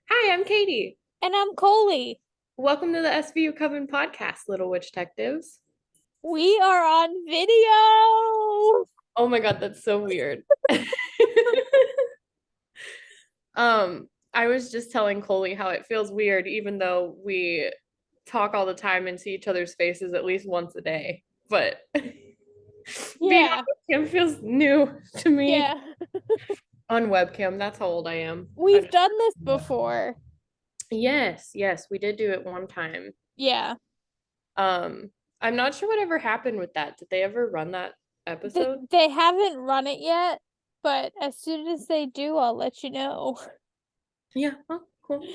Hi, I'm Katie. And I'm Koli. Welcome to the SVU Coven podcast, little Witchtectives. We are on video. Oh my God, that's so weird. I was just telling Coley how it feels weird, even though we talk all the time and see each other's faces at least once a day. But being Yeah, on webcam feels new to me. yeah. On webcam, that's how old I am. We've done this before. Yes, we did do it one time. Yeah. Um, I'm not sure whatever happened with that. Did they ever run that episode? They haven't run it yet, but as soon as they do, I'll let you know. Yeah, oh, cool.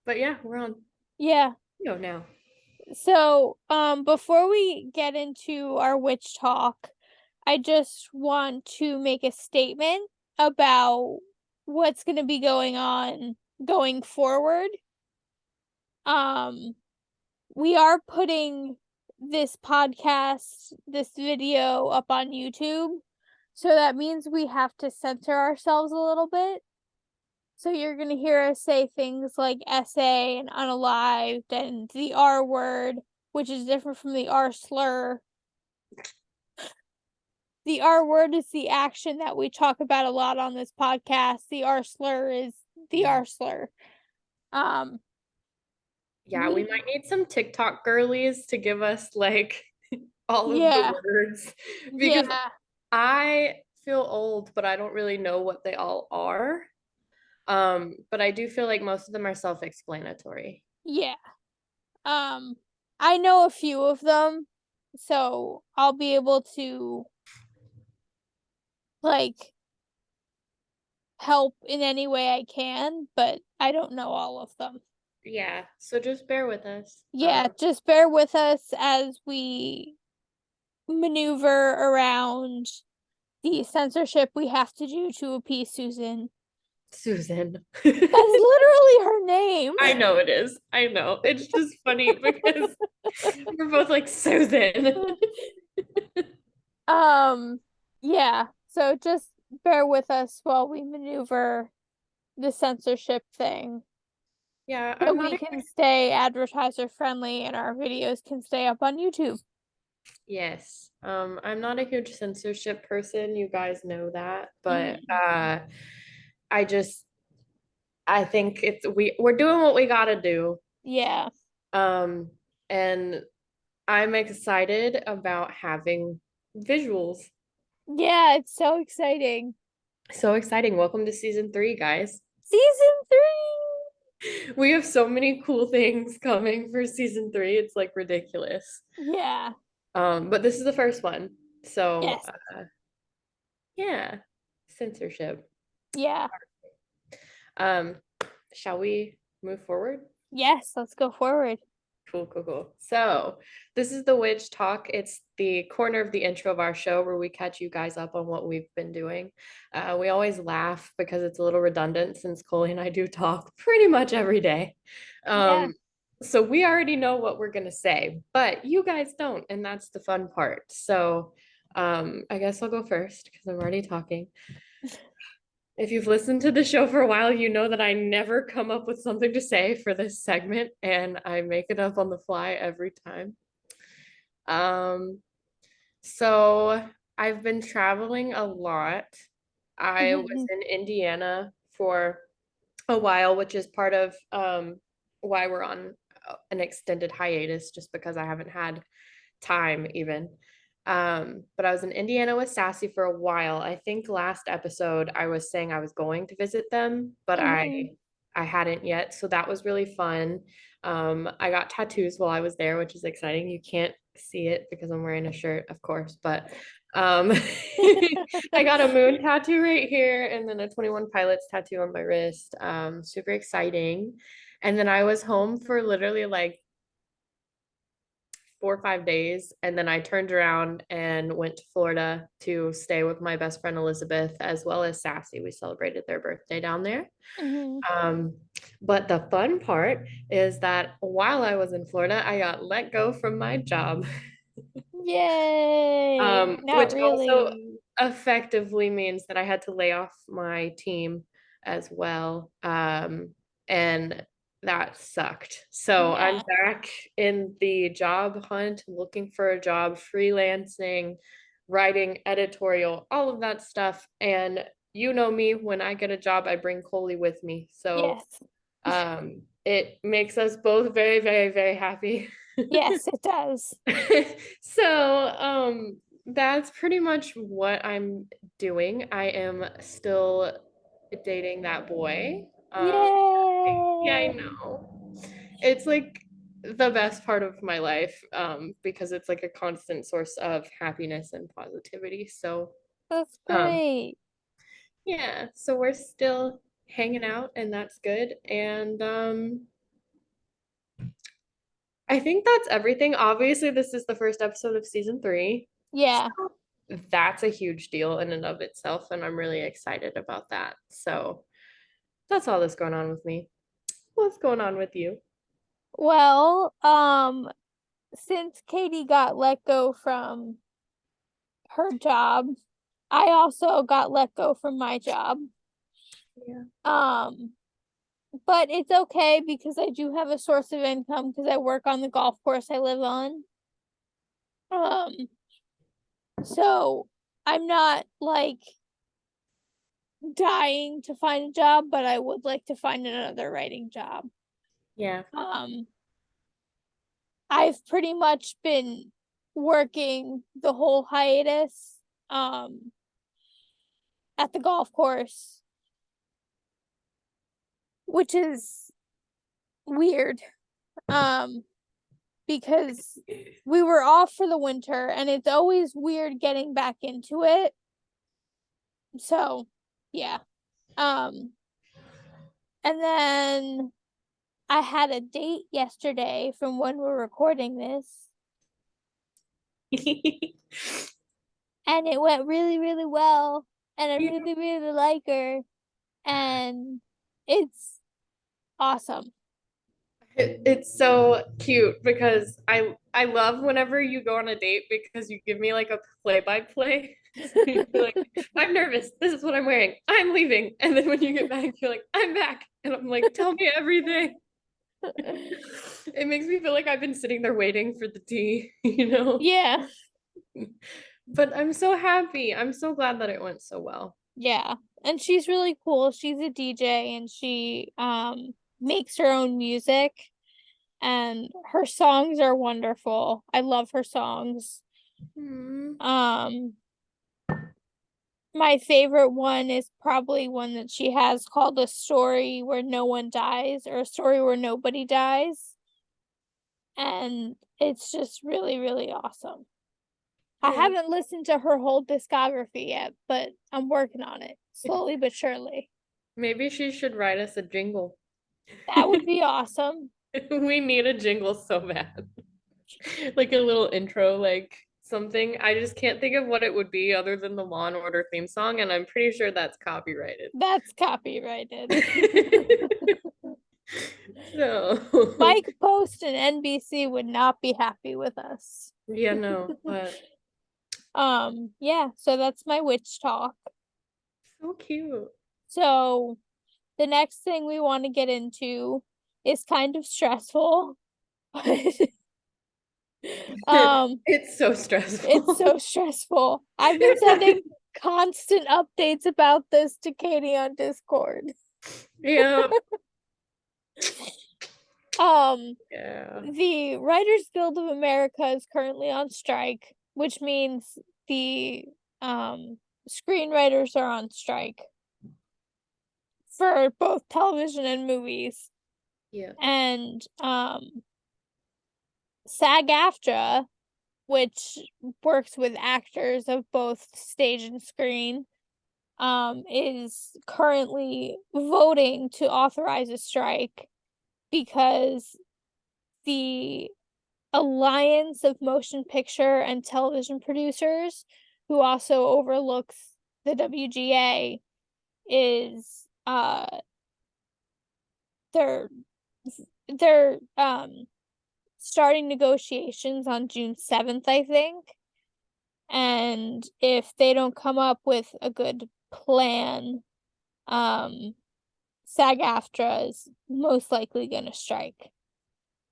But yeah, we're on Yeah. video now. So, before we get into our witch talk, I just want to make a statement about what's going to be going on going forward. Um, we are putting this podcast, this video up on YouTube. So that means we have to censor ourselves a little bit. So you're going to hear us say things like essay and unalived and the R word, which is different from the R slur. The R word is the action that we talk about a lot on this podcast. The R slur is the R slur. Um, Yeah, we might need some TikTok girlies to give us like all of the yeah, words because yeah, I feel old, but I don't really know what they all are. But I do feel like most of them are self-explanatory. yeah. Um, I know a few of them, so I'll be able to like help in any way I can, but I don't know all of them. Yeah, so just bear with us. Yeah, just bear with us as we maneuver around the censorship we have to do to appease Susan. Susan. That's literally her name. I know it is. I know. It's just funny because we're both like Susan. Um, yeah, so just bear with us while we maneuver the censorship thing. Yeah, So I'm not we a can stay advertiser friendly and our videos can stay up on YouTube. yes. I'm not a huge censorship person. You guys know that, but Mhm. I just I think we're doing what we gotta do. Yeah. Um, and I'm excited about having visuals. Yeah, it's so exciting. So exciting. Welcome to season 3, guys. Season 3. We have so many cool things coming for season 3. It's like ridiculous. Yeah. But this is the first one. So, Yes. yeah, censorship. Yeah. Um, shall we move forward? Yes, let's go forward. Cool. So, this is the Witch Talk. It's the corner of the intro of our show where we catch you guys up on what we've been doing. We always laugh because it's a little redundant since Coley and I do talk pretty much every day. Yeah. So, we already know what we're going to say, but you guys don't, and that's the fun part. So, I guess I'll go first because I'm already talking. If you've listened to the show for a while, you know that I never come up with something to say for this segment and I make it up on the fly every time. Um, so I've been traveling a lot. I was in Indiana for a while, which is part of why we're on an extended hiatus, just because I haven't had time even. But I was in Indiana with Sassy for a while. I think last episode I was saying I was going to visit them, but Mhm. I hadn't yet. So that was really fun. I got tattoos while I was there, which is exciting. You can't see it because I'm wearing a shirt, of course, but I got a moon tattoo right here and then a 21 Pilots tattoo on my wrist. Super exciting. And then I was home for literally like 4 or 5 days. And then I turned around and went to Florida to stay with my best friend Elizabeth as well as Sassy. We celebrated their birthday down there. Mhm. Um, but the fun part is that while I was in Florida, I got let go from my job, Yay. Not which also really. effectively means that I had to lay off my team as well. and that sucked. So I'm Yeah. back in the job hunt, looking for a job, freelancing, writing, editorial, all of that stuff. And you know me, when I get a job, I bring Koli with me. So Yes. it makes us both very, very, very happy. Yes, it does. So that's pretty much what I'm doing. I am still dating that boy. Yeah, I Yay. know. It's like the best part of my life, because it's like a constant source of happiness and positivity. So, That's um, great. yeah, so we're still hanging out and that's good. And I think that's everything. Obviously, this is the first episode of season 3. Yeah. That's a huge deal in and of itself, and I'm really excited about that. So that's all that's going on with me. What's going on with you? Well, since Katie got let go from her job, I also got let go from my job. Yeah. Um, but it's okay because I do have a source of income because I work on the golf course I live on. Um, so I'm not like dying to find a job, but I would like to find another writing job. Yeah. Um, I've pretty much been working the whole hiatus at the golf course, which is weird. Because we were off for the winter and it's always weird getting back into it. So, yeah. Um and then I had a date yesterday from when we're recording this, and it went really, really well, and I really, really like her, and it's awesome. It's so cute because I love whenever you go on a date because you give me like a play by play. So you're like, I'm nervous. This is what I'm wearing. I'm leaving. And then when you get back, you're like, I'm back. And I'm like, tell me everything. It makes me feel like I've been sitting there waiting for the tea, you know? Yeah. But I'm so happy. I'm so glad that it went so well. Yeah. And she's really cool. She's a DJ and she makes her own music, and her songs are wonderful. I love her songs. Hmm. Um my favorite one is probably one that she has called A Story Where No One Dies, or A Story Where Nobody Dies. And it's just really, really awesome. I Yeah. haven't listened to her whole discography yet, but I'm working on it slowly but surely. Maybe she should write us a jingle. That would be awesome. We need a jingle so bad. Like a little intro, like something. I just can't think of what it would be other than the Law and Order theme song, and I'm pretty sure that's copyrighted. That's copyrighted. So, Mike Post and NBC would not be happy with us. yeah, no, but Yeah, so that's my witch talk. so cute. So the next thing we want to get into is kind of stressful. um It's so it's stressful. so stressful. I've been sending constant updates about this to Katie on Discord. Yeah, Um yeah, the Writers Guild of America is currently on strike, which means the screenwriters are on strike for both television and movies. yeah. And SAG-AFTRA, which works with actors of both stage and screen, is currently voting to authorize a strike because the Alliance of Motion Picture and Television Producers, who also overlooks the WGA, is they're they're starting negotiations on June 7th, I think. And if they don't come up with a good plan, SAG-AFTRA is most likely going to strike.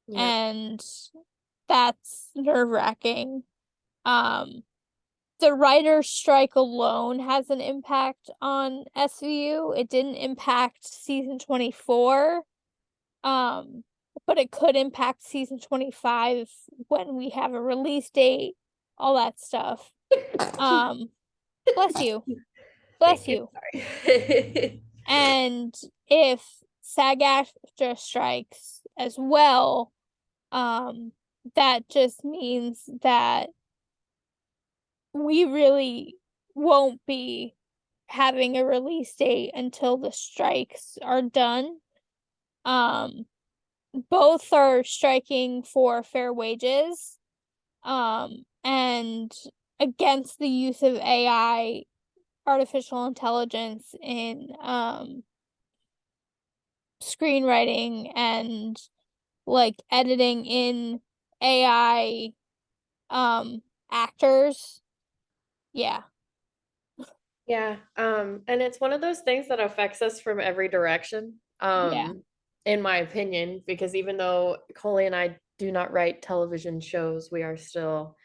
Yeah. And that's nerve-wracking. The writer's strike alone has an impact on SVU. It didn't impact season 24. But it could impact season 25 when we have a release date, all that stuff. Bless you. Bless Thank you. you. Sorry. And if SAG-AFTRA strikes as well, that just means that we really won't be having a release date until the strikes are done. Both are striking for fair wages, and against the use of AI, artificial intelligence, in screenwriting and like editing in AI actors. Yeah. Yeah. And it's one of those things that affects us from every direction. Yeah. In my opinion, because even though Coley and I do not write television shows, we are still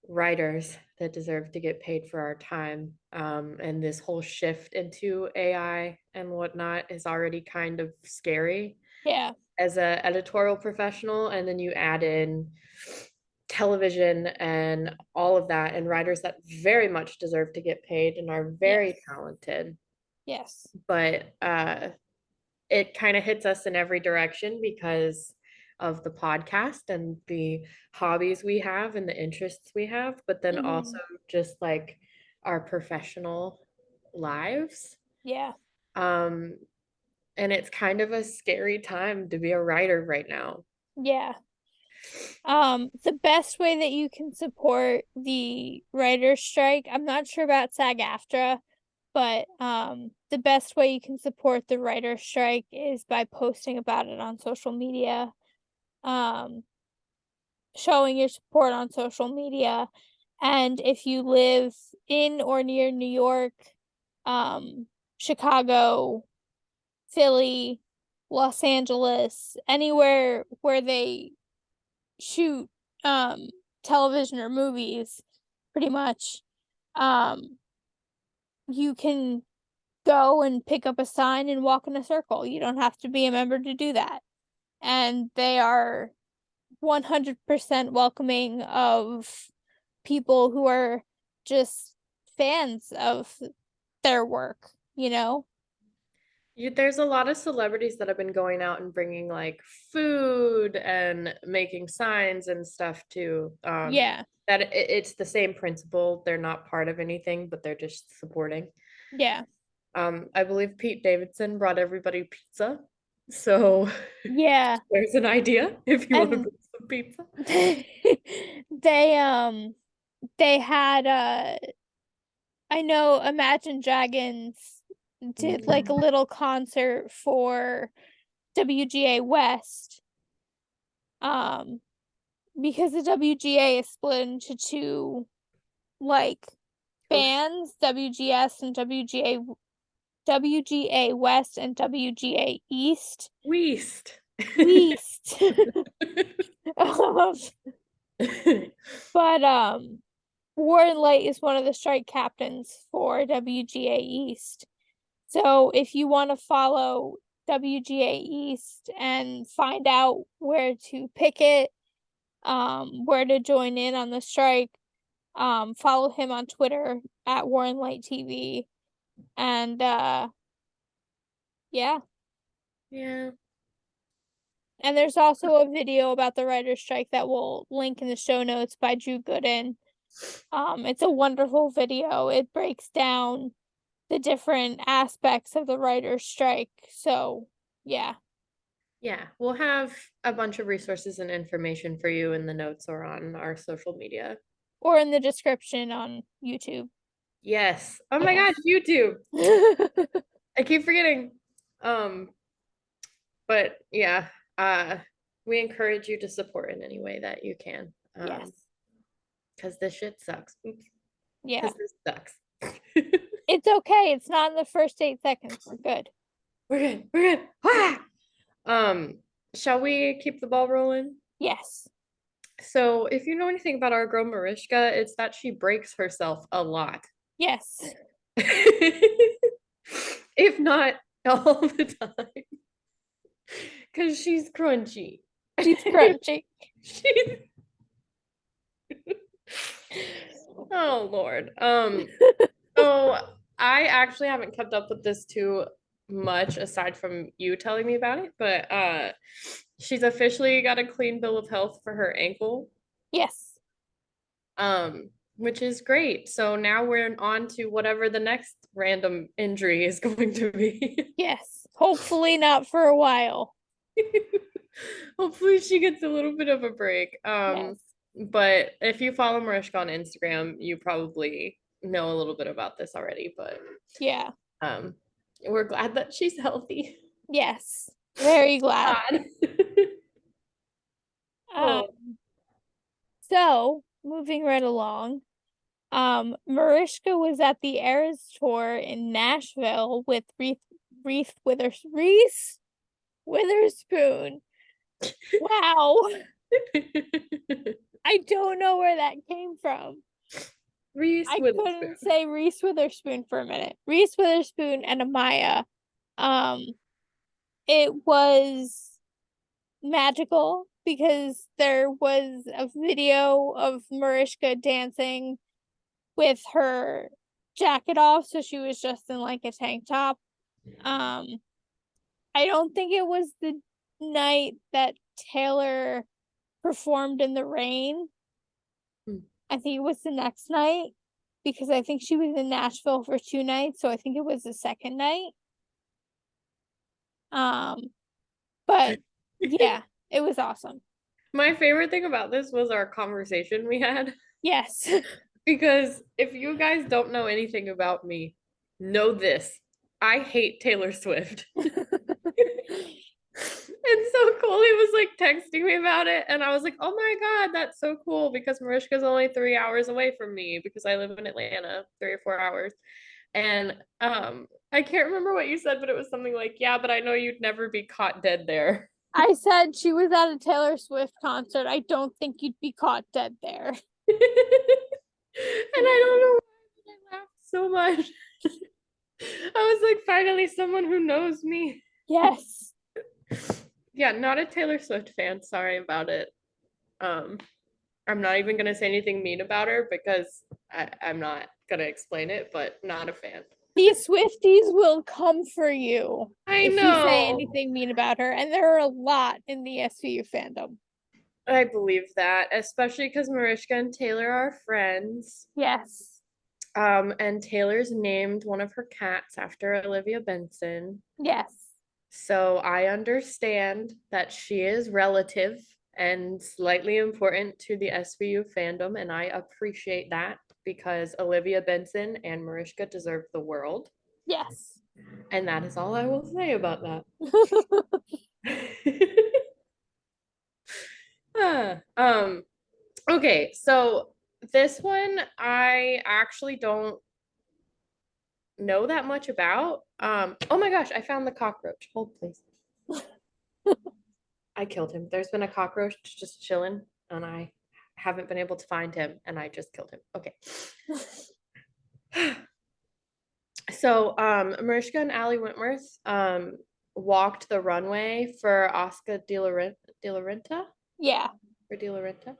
writers that deserve to get paid for our time. And this whole shift into AI and whatnot is already kind of scary Yeah. as a editorial professional. And then you add in television and all of that, and writers that very much deserve to get paid and are very Yes. talented. Yes. But it kind of hits us in every direction because of the podcast and the hobbies we have and the interests we have, but then also just like our professional lives. Yeah. Um, and it's kind of a scary time to be a writer right now. Yeah. The best way that you can support the writer's strike, I'm not sure about SAG-AFTRA, but the best way you can support the writer's strike is by posting about it on social media, showing your support on social media. And if you live in or near New York, Chicago, Philly, Los Angeles, anywhere where they shoot television or movies, pretty much, you can go and pick up a sign and walk in a circle. You don't have to be a member to do that. And they are 100% welcoming of people who are just fans of their work, you know? There's a lot of celebrities that have been going out and bringing like food and making signs and stuff too. Yeah. That it's the same principle. They're not part of anything, but they're just supporting. Yeah. I believe Pete Davidson brought everybody pizza. So Yeah. there's an idea if you want to And bring some pizza. they had I know Imagine Dragons did like a little concert for WGA West. Because the WGA is split into two like bands, WGS and WGA West and WGA East. Weast. East. But Warren Light is one of the strike captains for WGA East. So if you want to follow WGA East and find out where to picket, where to join in on the strike, follow him on Twitter at Warren Light TV. And yeah. Yeah. And there's also a video about the writer's strike that we'll link in the show notes by Drew Gooden. It's a wonderful video. It breaks down the different aspects of the writer's strike. So, yeah. Yeah, we'll have a bunch of resources and information for you in the notes or on our social media. Or in the description on YouTube. Yes. Oh my gosh, YouTube. I keep forgetting. But yeah, we encourage you to support in any way that you can. Yes. Because this shit sucks. Oops. Yeah. Because this sucks. It's okay. It's not in the first 8 seconds. We're good. We're good. We're good. Ah! Shall we keep the ball rolling? Yes. So, if you know anything about our girl Mariska, it's that she breaks herself a lot. Yes. If not all the time. Because she's crunchy. She's crunchy. She's oh Lord. So I actually haven't kept up with this too much aside from you telling me about it, but she's officially got a clean bill of health for her ankle. Yes. Which is great. So now we're on to whatever the next random injury is going to be. Yes. Hopefully not for a while. Hopefully she gets a little bit of a break. Yes. But if you follow Mariska on Instagram, you probably know a little bit about this already, but Yeah. um we're glad that she's healthy. Yes. Very glad. God. Um, so moving right along. Mariska was at the Eras tour in Nashville with Reese Witherspoon. Wow. I don't know where that came from. Reese I Witherspoon. couldn't say Reese Witherspoon for a minute. Reese Witherspoon and Amaya. It was magical because there was a video of Mariska dancing with her jacket off, so she was just in like a tank top. I don't think it was the night that Taylor performed in the rain. I think it was the next night because I think she was in Nashville for 2 nights, so I think it was the second night. But yeah, it was awesome. My favorite thing about this was our conversation we had. Yes. Because if you guys don't know anything about me, know this. I hate Taylor Swift. And so Koli was like texting me about it, and I was like, oh my God, that's so cool because Mariska's only 3 hours away from me because I live in Atlanta, 3 or 4 hours. And I can't remember what you said, but it was something like, yeah, but I know you'd never be caught dead there. I said she was at a Taylor Swift concert. I don't think you'd be caught dead there. And I don't know why, but I laughed so much. I was like, finally, someone who knows me. Yes. Yeah, not a Taylor Swift fan. Sorry about it. I'm not even gonna say anything mean about her because I'm not gonna explain it, but not a fan. These Swifties will come for you I if you say know. anything mean about her, and there are a lot in the SVU fandom. I believe that, especially because Mariska and Taylor are friends. Yes. And Taylor's named one of her cats after Olivia Benson. Yes. So I understand that she is relative and slightly important to the SVU fandom, and I appreciate that because Olivia Benson and Mariska deserve the world. Yes. And that is all I will say about that. Okay, so this one I actually don't know that much about. Oh my gosh, I found the cockroach. Hold please. I killed him. There's been a cockroach just chilling, and I haven't been able to find him, and I just killed him. Okay. So, Mariska and Ali Wentworth walked the runway for Oscar Dela Renta Yeah. or Dela Renta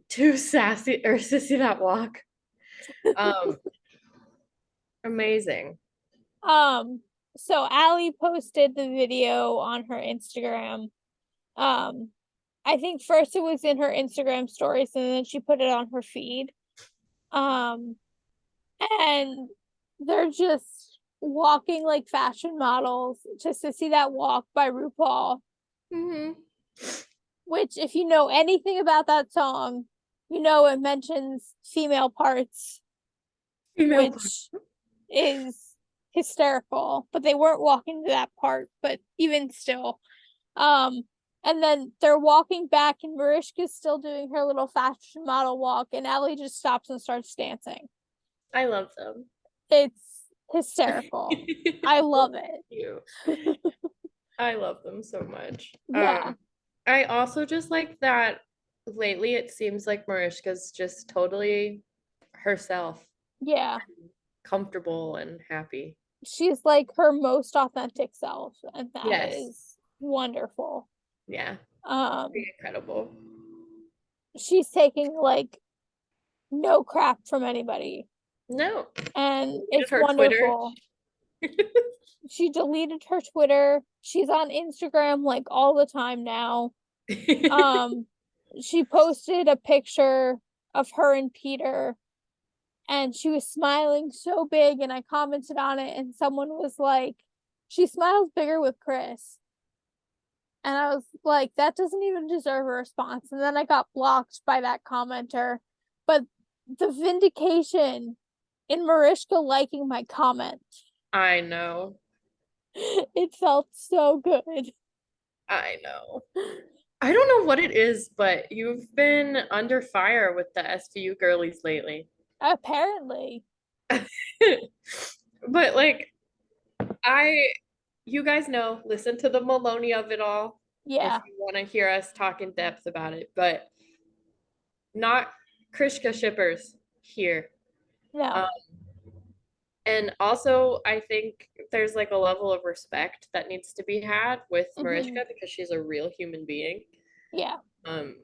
to Sassy or Sissy That Walk. Amazing. So Ali posted the video on her Instagram. I think first it was in her Instagram stories and then she put it on her feed. And they're just walking like fashion models to Sissy That Walk by RuPaul. Mm-hmm. Which, if you know anything about that song, you know it mentions female parts, which is hysterical. But they weren't walking to that part, but even still. And then they're walking back, and Mariska's still doing her little fashion model walk, and Ali just stops and starts dancing. I love them. It's hysterical. I love You. it. I love them so much. Yeah. I also just like that lately it seems like Mariska's just totally herself, Yeah. comfortable and happy. She's like her most authentic self, and that Yes. is wonderful. Yeah. Um, Incredible. she's taking like no crap from anybody, No. and Did it's her Twitter. wonderful. She deleted her Twitter. She's on Instagram like all the time now. She posted a picture of her and Peter, and she was smiling so big, and I commented on it, and someone was like, she smiles bigger with Chris. And I was like, that doesn't even deserve a response. And then I got blocked by that commenter. But the vindication in Mariska liking my comment, I know. it felt so good. I know. I don't know what it is, but you've been under fire with the SVU girlies lately. Apparently. But like you guys know, listen to the Maloney of it all if Yeah. you want to hear us talk in depth about it, but not Krishka shippers here. No. Um, and also, I think there's like a level of respect that needs to be had with Mhm. Mariska because she's a real human being. Yeah. Um,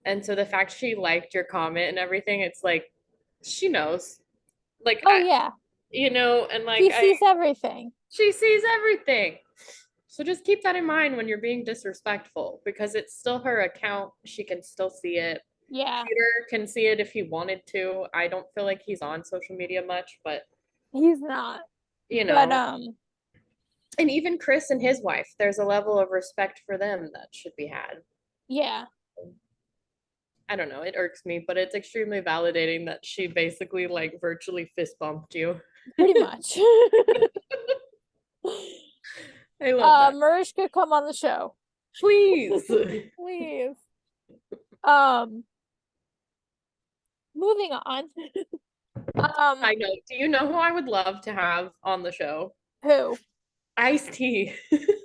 and so the fact she liked your comment and everything, it's like she knows. Like Oh yeah. and She sees everything. she sees everything. So just keep that in mind when you're being disrespectful because it's still her account. She can still see it. Yeah. Peter can see it if he wanted to. I don't feel like he's on social media much, but He's not. you But know, and even Chris and his wife, there's a level of respect for them that should be had. yeah. I don't know, it irks me, but it's extremely validating that she basically like virtually fist bumped you. Pretty much. I love that. Mariska, come on the show. Please. Please. Um, moving on. I know. Do you know who I would love to have on the show? Who? Ice-T.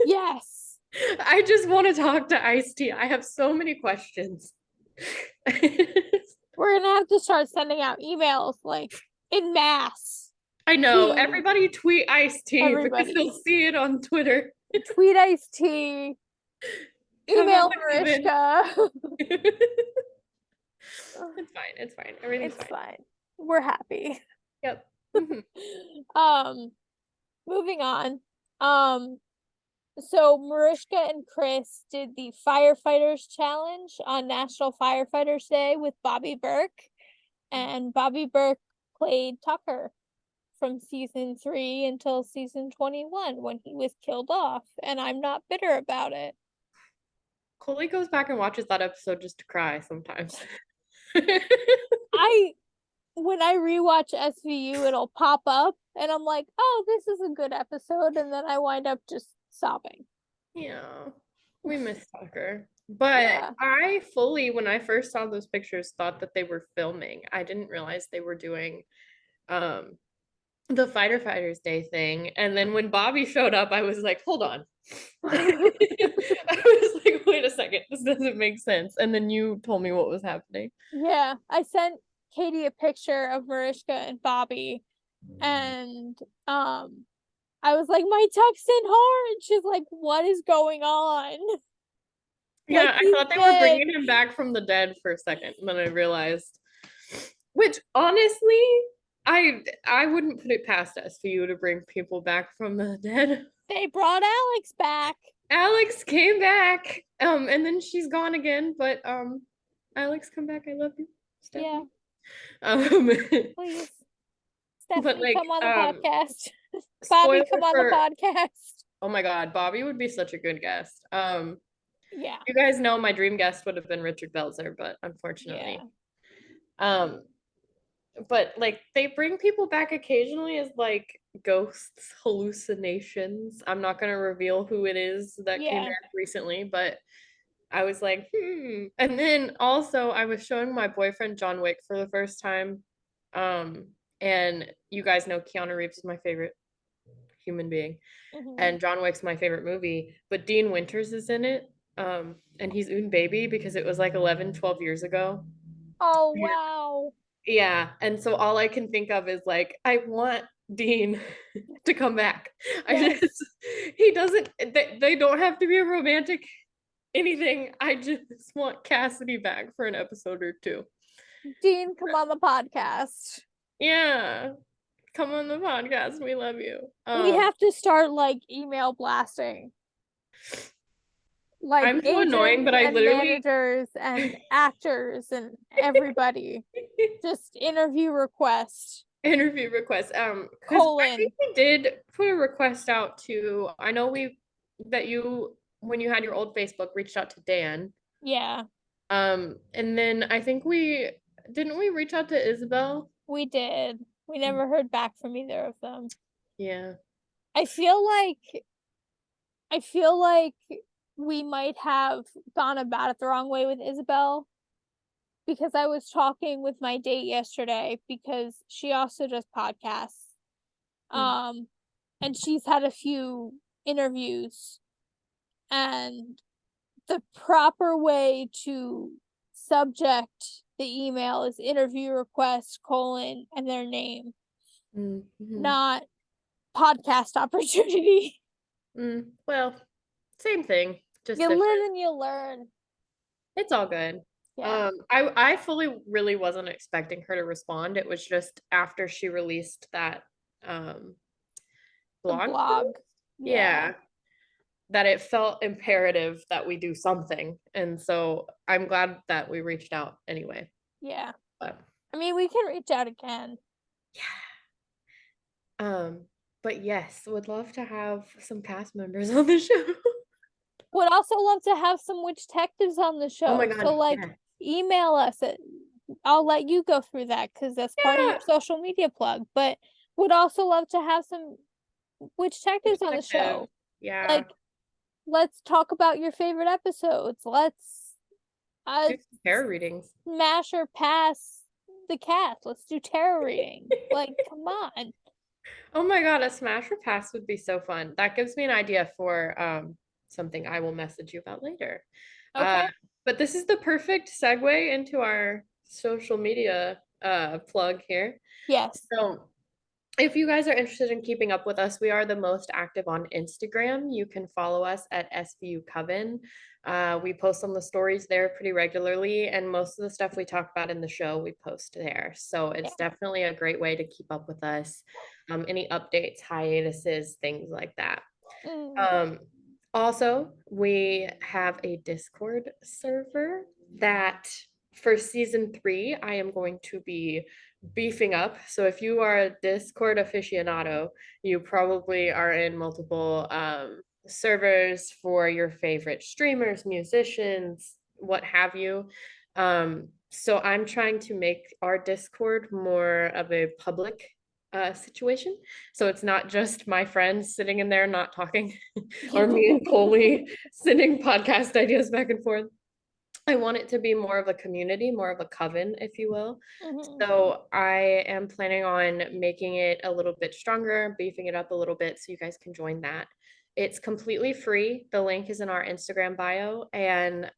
Yes. I just want to talk to Ice-T. I have so many questions. We're gonna have to start sending out emails like in mass. I know. to Everybody tweet Ice-T because everybody. he'll see it on Twitter. Tweet Ice-T. Come on Email the Coven. Mariska. It's fine. It's fine. Everything's It's fine. fine. We're happy. Yep. Moving on. So Mariska and Chris did the Firefighters Challenge on National Firefighters Day with Bobby Burke, and Bobby Burke played Tucker from season 3 until season 21 when he was killed off, and I'm not bitter about it. Koli goes back and watches that episode just to cry sometimes. When I rewatch SVU, it'll pop up and I'm like, oh, this is a good episode, and then I wind up just sobbing. Yeah, we miss Tucker. But Yeah. I fully, when I first saw those pictures, thought that they were filming. I didn't realize they were doing the Fighter Fighters Day thing. And then when Bobby showed up, I was like, hold on. I was like, wait a second, this doesn't make sense. And then you told me what was happening. Yeah, I sent Katie a picture of Mariska and Bobby, and I was like, my tuck's in hard. She's like, what is going on? Yeah, Like, I thought they were bringing him back from the dead for a second, and then I realized, which honestly, I wouldn't put it past us for you to bring people back from the dead. They brought Alex back. Alex came back, and then she's gone again. But Alex, come back. I love you, Stephanie. Yeah. Please, Stephanie, but like, come on the podcast. Bobby, come on the podcast. Oh my God, Bobby would be such a good guest. Yeah. You guys know my dream guest would have been Richard Belzer, but unfortunately, but like they bring people back occasionally as like ghosts, hallucinations. I'm not gonna reveal who it is that came back recently, but I was like, And then also I was showing my boyfriend John Wick for the first time. And you guys know Keanu Reeves is my favorite human being. Mhm. And John Wick's my favorite movie, but Dean Winters is in it. And he's Un Baby because it was like 11, 12 years ago. Oh, wow. Yeah, and so all I can think of is like I want Dean to come back. Yes. He doesn't they don't have to be a romantic anything. I just want Cassidy back for an episode or two. Dean, come on the podcast. Yeah. Come on the podcast. We love you. We have to start like email blasting. Like I'm so agents annoying, but I and literally managers and actors and everybody. Just interview request. interview requests. 'Cause I Colon. think we did put a request out to I know that you when you had your old Facebook reached out to Dan. Yeah, And then I think we didn't we reach out to Isabel? we did. We never heard back from either of them. Yeah. I feel like we might have gone about it the wrong way with Isabel because I was talking with my date yesterday because she also does podcasts. And she's had a few interviews, and the proper way to subject the email is interview request colon and their name, not podcast opportunity. Well, same thing. Just You different. live and you learn. It's all good. Yeah. I fully really wasn't expecting her to respond. It was just after she released that The blog blog. post. Yeah. Yeah. That it felt imperative that we do something. And so I'm glad that we reached out anyway. Yeah. But I mean, we can reach out again. yeah. But yes, would love to have some cast members on the show. Would also love to have some Witchtectives on the show. Oh my God, So like yes. email us. I'll let you go through that because that's part of your Yeah. social media plug. But would also love to have some Witchtectives on the show. Witchtective. Yeah. Like, let's talk about your favorite episodes. Let's Do some tarot readings. smash or pass the cast. Let's do tarot reading. Like, come on. Oh my God, a smash or pass would be so fun. That gives me an idea for something I will message you about later. Okay. But this is the perfect segue into our social media plug here. Yes. So if you guys are interested in keeping up with us, we are the most active on Instagram. You can follow us at SVU Coven. We post on the stories there pretty regularly, and most of the stuff we talk about in the show, we post there. So it's definitely a great way to keep up with us. Any updates, hiatuses, things like that. Also, we have a Discord server that for season 3, I am going to be beefing up. So if you are a Discord aficionado, you probably are in multiple servers for your favorite streamers, musicians, what have you. So I'm trying to make our Discord more of a public situation. So it's not just my friends sitting in there not talking, or me and Koli sending podcast ideas back and forth. I want it to be more of a community, more of a coven, if you will. So I am planning on making it a little bit stronger, beefing it up a little bit so you guys can join that. It's completely free. The link is in our Instagram bio, and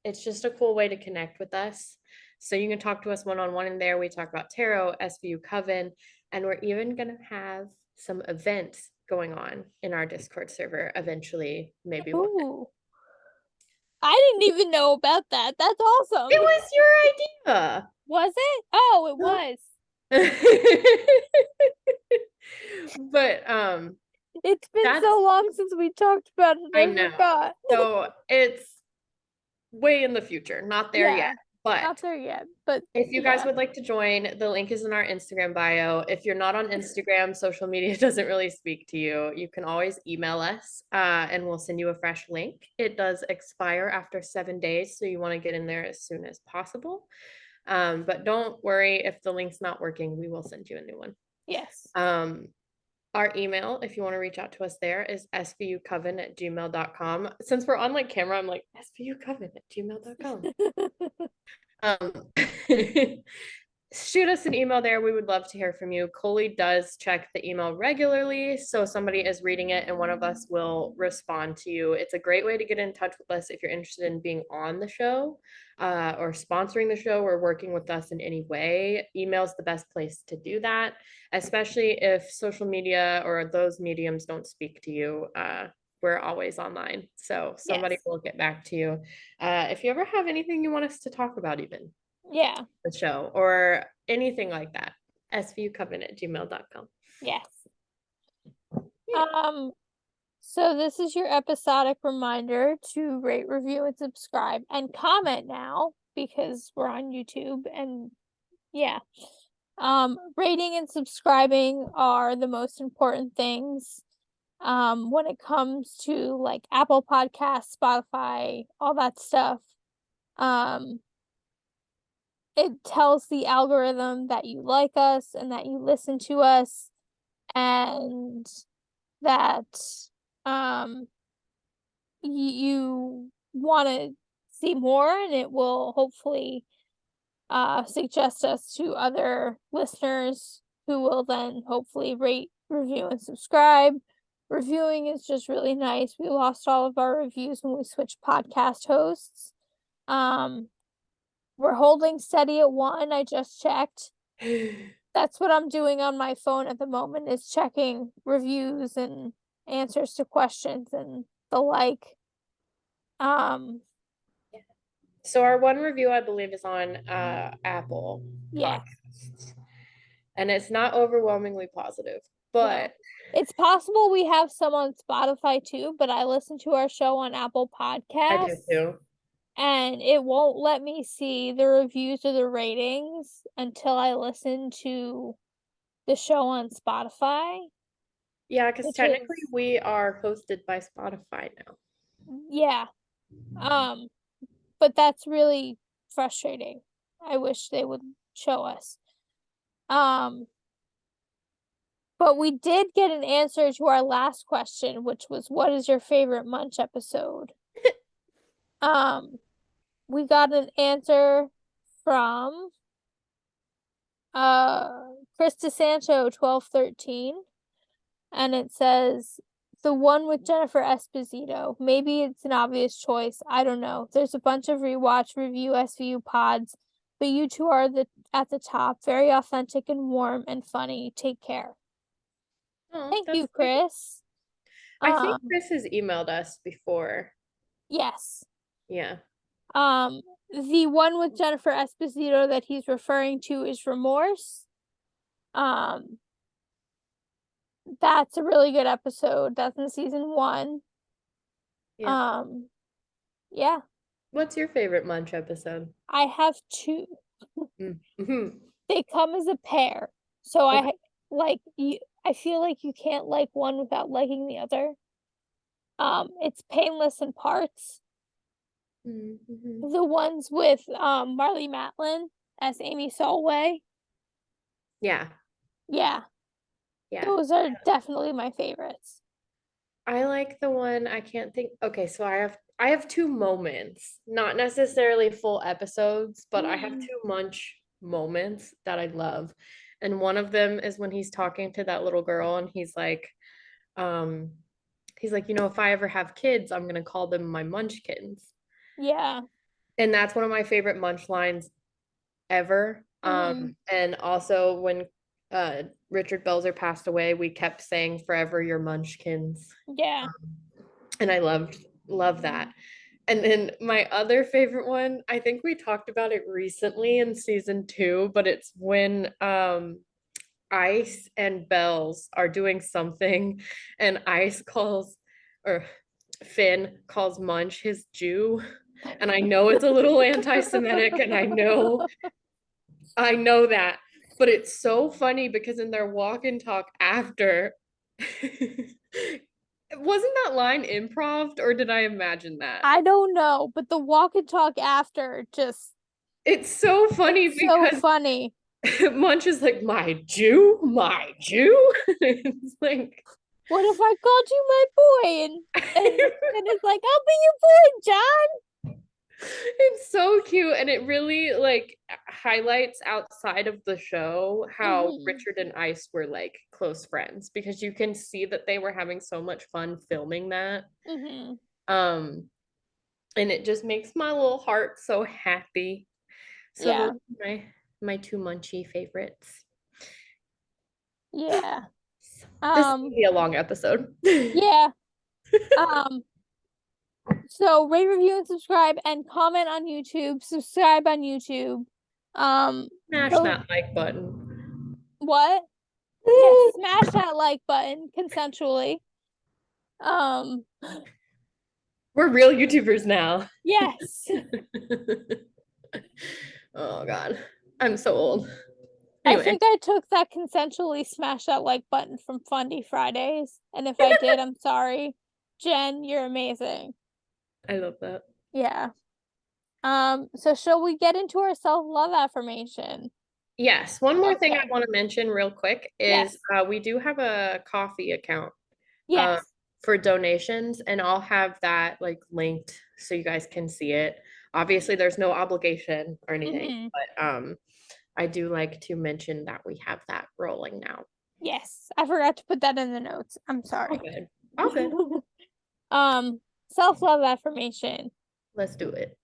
it's just a cool way to connect with us. So you can talk to us one-on-one in there. We talk about tarot, SVU Coven, and we're even going to have some events going on in our Discord server eventually, maybe one day. Ooh. I didn't even know about that. That's awesome. It was your idea. Was it? Oh, it was. But it's been so long since we talked about it. I know. forgot. So it's way in the future, not there yet. But not there yet. But if you guys would like to join, the link is in our Instagram bio. If you're not on Instagram, social media doesn't really speak to you. You can always email us and we'll send you a fresh link. It does expire after 7 days, so you want to get in there as soon as possible. But don't worry if the link's not working, we will send you a new one. Yes. Our email, if you want to reach out to us there, is svucoven@gmail.com. Since we're on like camera, I'm like svucoven@gmail.com. shoot us an email there. We would love to hear from you. Koli does check the email regularly, so somebody is reading it and one of us will respond to you. It's a great way to get in touch with us if you're interested in being on the show, or sponsoring the show or working with us in any way. Email is the best place to do that, especially if social media or those mediums don't speak to you. We're always online, so somebody Yes. will get back to you. If you ever have anything you want us to talk about, even Yeah. the show or anything like that, svucoven@gmail.com. Yes. Yeah. So this is your episodic reminder to rate, review, and subscribe and comment now because we're on YouTube and yeah. Rating and subscribing are the most important things. When it comes to like Apple Podcasts, Spotify, all that stuff. It tells the algorithm that you like us and that you listen to us and that you want to see more, and it will hopefully suggest us to other listeners who will then hopefully rate, review, and subscribe. Reviewing is just really nice. We lost all of our reviews when we switched podcast hosts. We're holding steady at 1. I just checked. That's what I'm doing on my phone at the moment, is checking reviews and answers to questions and the like. So our one review, I believe, is on Apple Yeah. Podcasts, and it's not overwhelmingly positive, but No. It's possible we have some on Spotify too, but I listen to our show on Apple I Podcasts. do too. And it won't let me see the reviews or the ratings until I listen to the show on Spotify. Yeah, because Which technically is, we are hosted by Spotify now. yeah. But that's really frustrating. I wish they would show us. But we did get an answer to our last question, which was, what is your favorite Munch episode? We got an answer from Chris DeSanto 1213, and it says the one with Jennifer Esposito. Maybe it's an obvious choice. I don't know. There's a bunch of rewatch, review, SVU pods, but you two are at the top. Very authentic and warm and funny. Take care. Oh, Thank that's you, great. Chris. I think Chris has emailed us before. Yes. Yeah. The one with Jennifer Esposito that he's referring to is Remorse. That's a really good episode. That's in season 1. Yeah. Yeah. What's your favorite Munch episode? I have 2. Mm-hmm. They come as a pair. So Okay. I feel like you can't like one without liking the other. It's Painless in Parts. Mm-hmm. The ones with Marlee Matlin as Amy Solway. Yeah. Yeah. Yeah. Those are definitely my favorites. I like the one, I can't think. Okay, so I have 2 moments, not necessarily full episodes, but I have 2 Munch moments that I love. And one of them is when he's talking to that little girl and um if I ever have kids, I'm gonna call them my Munchkins. Yeah. And that's one of my favorite Munch lines ever. And also when Richard Belzer passed away, we kept saying forever your Munchkins. Yeah. And I love that. And then my other favorite one, I think we talked about it recently in season 2, but it's when Ice and Bells are doing something and Ice calls or Finn calls Munch his Jew. And I know it's a little anti-Semitic, and I know that, but it's so funny because in their walk and talk after, wasn't that line improv or did I imagine that? I don't know, but the walk and talk after just It's so funny it's so because funny. Munch is like, my Jew, my Jew. It's like, What if I called you my boy? And it's like, I'll be your boy, John. It's so cute, and it really like highlights outside of the show how Mhm. Richard and Ice were like close friends because you can see that they were having so much fun filming that. Mhm. Um, and it just makes my little heart so happy. So those Yeah. are my two Munchie favorites. Yeah. This is gonna Um be a long episode. yeah. Um so rate, review, and subscribe and comment on YouTube. Subscribe on YouTube. Smash Go that like button. what? Yes, Woo! smash that like button consensually. Um We're real YouTubers now. yes. Oh God, I'm so old. I Anyway, think I took that consensually smash that like button from Fundy Fridays. And if I did, I'm sorry. Jen, you're amazing. I love that. Yeah. So shall we get into our self-love affirmation? Yes, one more thing I Okay. want to mention real quick is Yes. we do have a coffee account uh, Yes. for donations, and I'll have that like linked so you guys can see it. Obviously, there's no obligation or anything, Mm-hmm. but I do like to mention that we have that rolling now. Yes. I forgot to put that in the notes. I'm All sorry. good. All good. Um, self-love affirmation. Let's do it.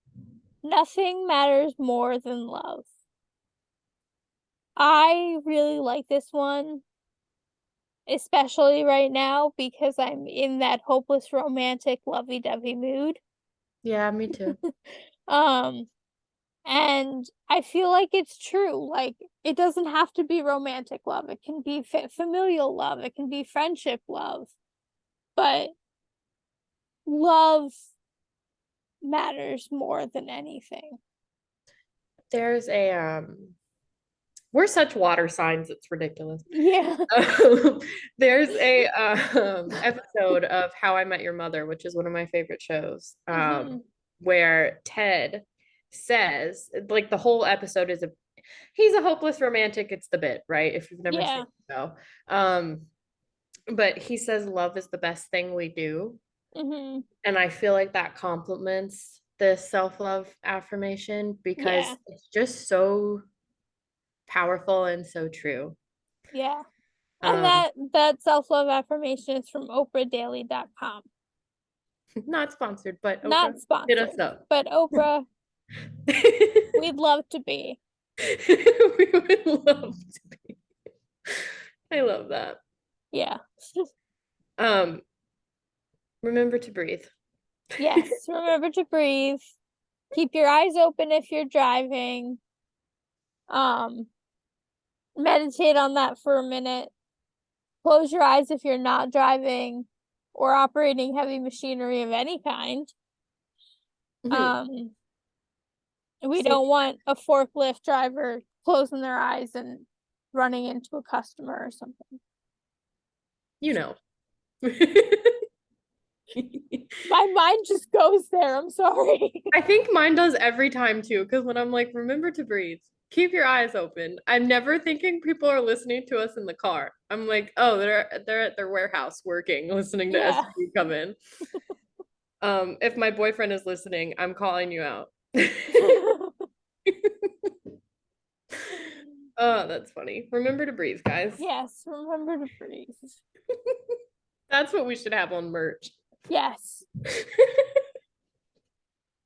Nothing matters more than love. I really like this one, especially right now because I'm in that hopeless romantic lovey-dovey mood. Yeah, me too. Um, and I feel like it's true. Like it doesn't have to be romantic love. It can be familial love. It can be friendship love. But love matters more than anything. There's a we're such water signs, it's ridiculous. Yeah. There's a episode of How I Met Your Mother, which is one of my favorite shows, Hmm. where Ted says, like the whole episode is he's a hopeless romantic. It's the bit, right? If you've never seen Yeah. the show. Um, but he says love is the best thing we do. Hmm. And I feel like that complements the self-love affirmation because Yeah. it's just so powerful and so true. Yeah. And Um, that self-love affirmation is from oprahdaily.com. not sponsored, but Oprah, Not hit us sponsored, up. but Oprah, we'd love to be. We would love to be. I love that. Yeah. Um, remember to breathe. Yes. Remember to breathe. Keep your eyes open if you're driving. Um, Meditate on that for a minute. Close your eyes if you're not driving or operating heavy machinery of any kind. Mhm. Um, we See, don't want a forklift driver closing their eyes and running into a customer or something. you know. My mind just goes there. I'm sorry. I think mine does every time too, because when I'm like, remember to breathe, keep your eyes open. I'm never thinking people are listening to us in the car. I'm like, oh, they're at their warehouse working, listening to Yeah. S3E come in. If my boyfriend is listening, I'm calling you out. Oh, that's funny. Remember to breathe, guys. Yes, remember to breathe. That's what we should have on merch. Yes.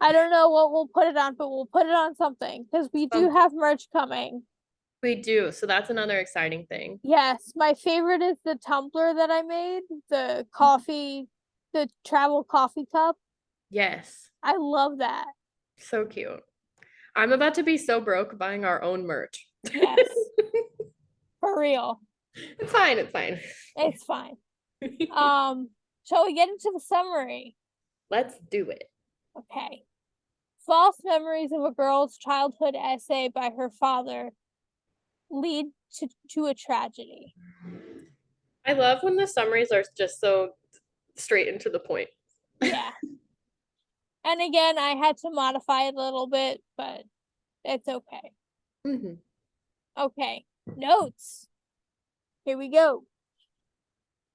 I don't know what we'll put it on, but we'll put it on something because we do have merch coming. We do. So that's another exciting thing. Yes, my favorite is the tumbler that I made, the coffee, the travel coffee cup. Yes. I love that. So cute. I'm about to be so broke buying our own merch. Yes, for real. It's fine. It's fine. It's fine. Shall we get into the summary? Let's do it. Okay. False memories of a girl's childhood essay by her father lead to a tragedy. I love when the summaries are just so straight and to the point. Yeah. And again, I had to modify it a little bit, but it's okay. Mhm. Okay. Notes. Here we go.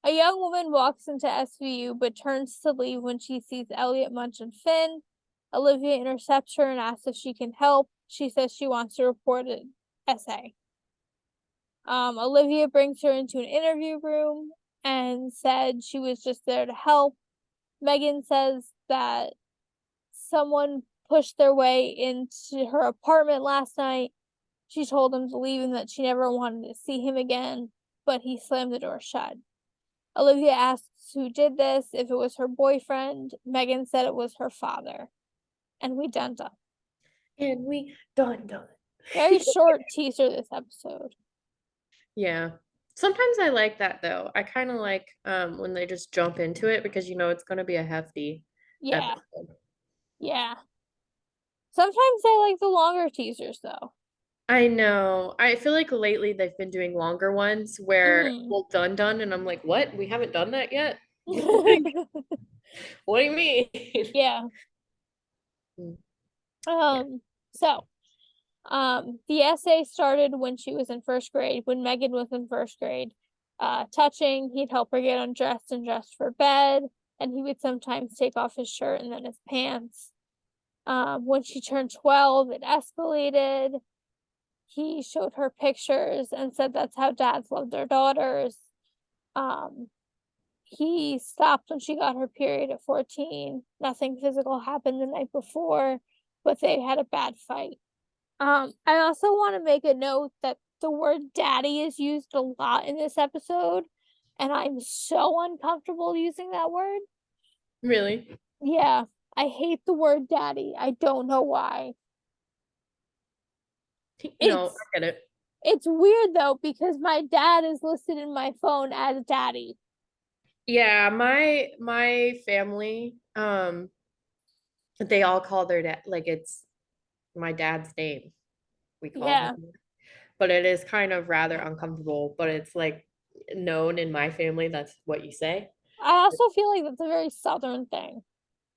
A young woman walks into SVU but turns to leave when she sees Elliot Munch and Finn. Olivia intercepts her and asks if she can help. She says she wants to report an essay. Olivia brings her into an interview room and said she was just there to help. Megan says that someone pushed their way into her apartment last night. She told him to leave and that she never wanted to see him again, but he slammed the door shut. Olivia asks who did this, if it was her boyfriend. Megan said it was her father. And we done. And we done. Very short teaser this episode. Yeah. Sometimes I like that though. I kind of like when they just jump into it because you know it's going to be a hefty episode. Yeah. Sometimes I like the longer teasers though. I know. I feel like lately they've been doing longer ones where well done and I'm like, "What? We haven't done that yet?" What do you mean? Yeah. So the essay started when she was in first grade, when Megan was in first grade. Touching, he'd help her get undressed and dressed for bed, and he would sometimes take off his shirt and then his pants. When she turned 12, it escalated. He showed her pictures and said that's how dads love their daughters. He stopped when she got her period at 14. Nothing physical happened the night before, but they had a bad fight. I also want to make a note that the word daddy is used a lot in this episode, and I'm so uncomfortable using that word. Really? Yeah, I hate the word daddy. I don't know why. No, I get it. It's weird though, because my dad is listed in my phone as daddy. Yeah, my family, they all call their dad like it's my dad's name. We call him. But it is kind of rather uncomfortable, but it's like known in my family that's what you say. I also feel like that's a very southern thing.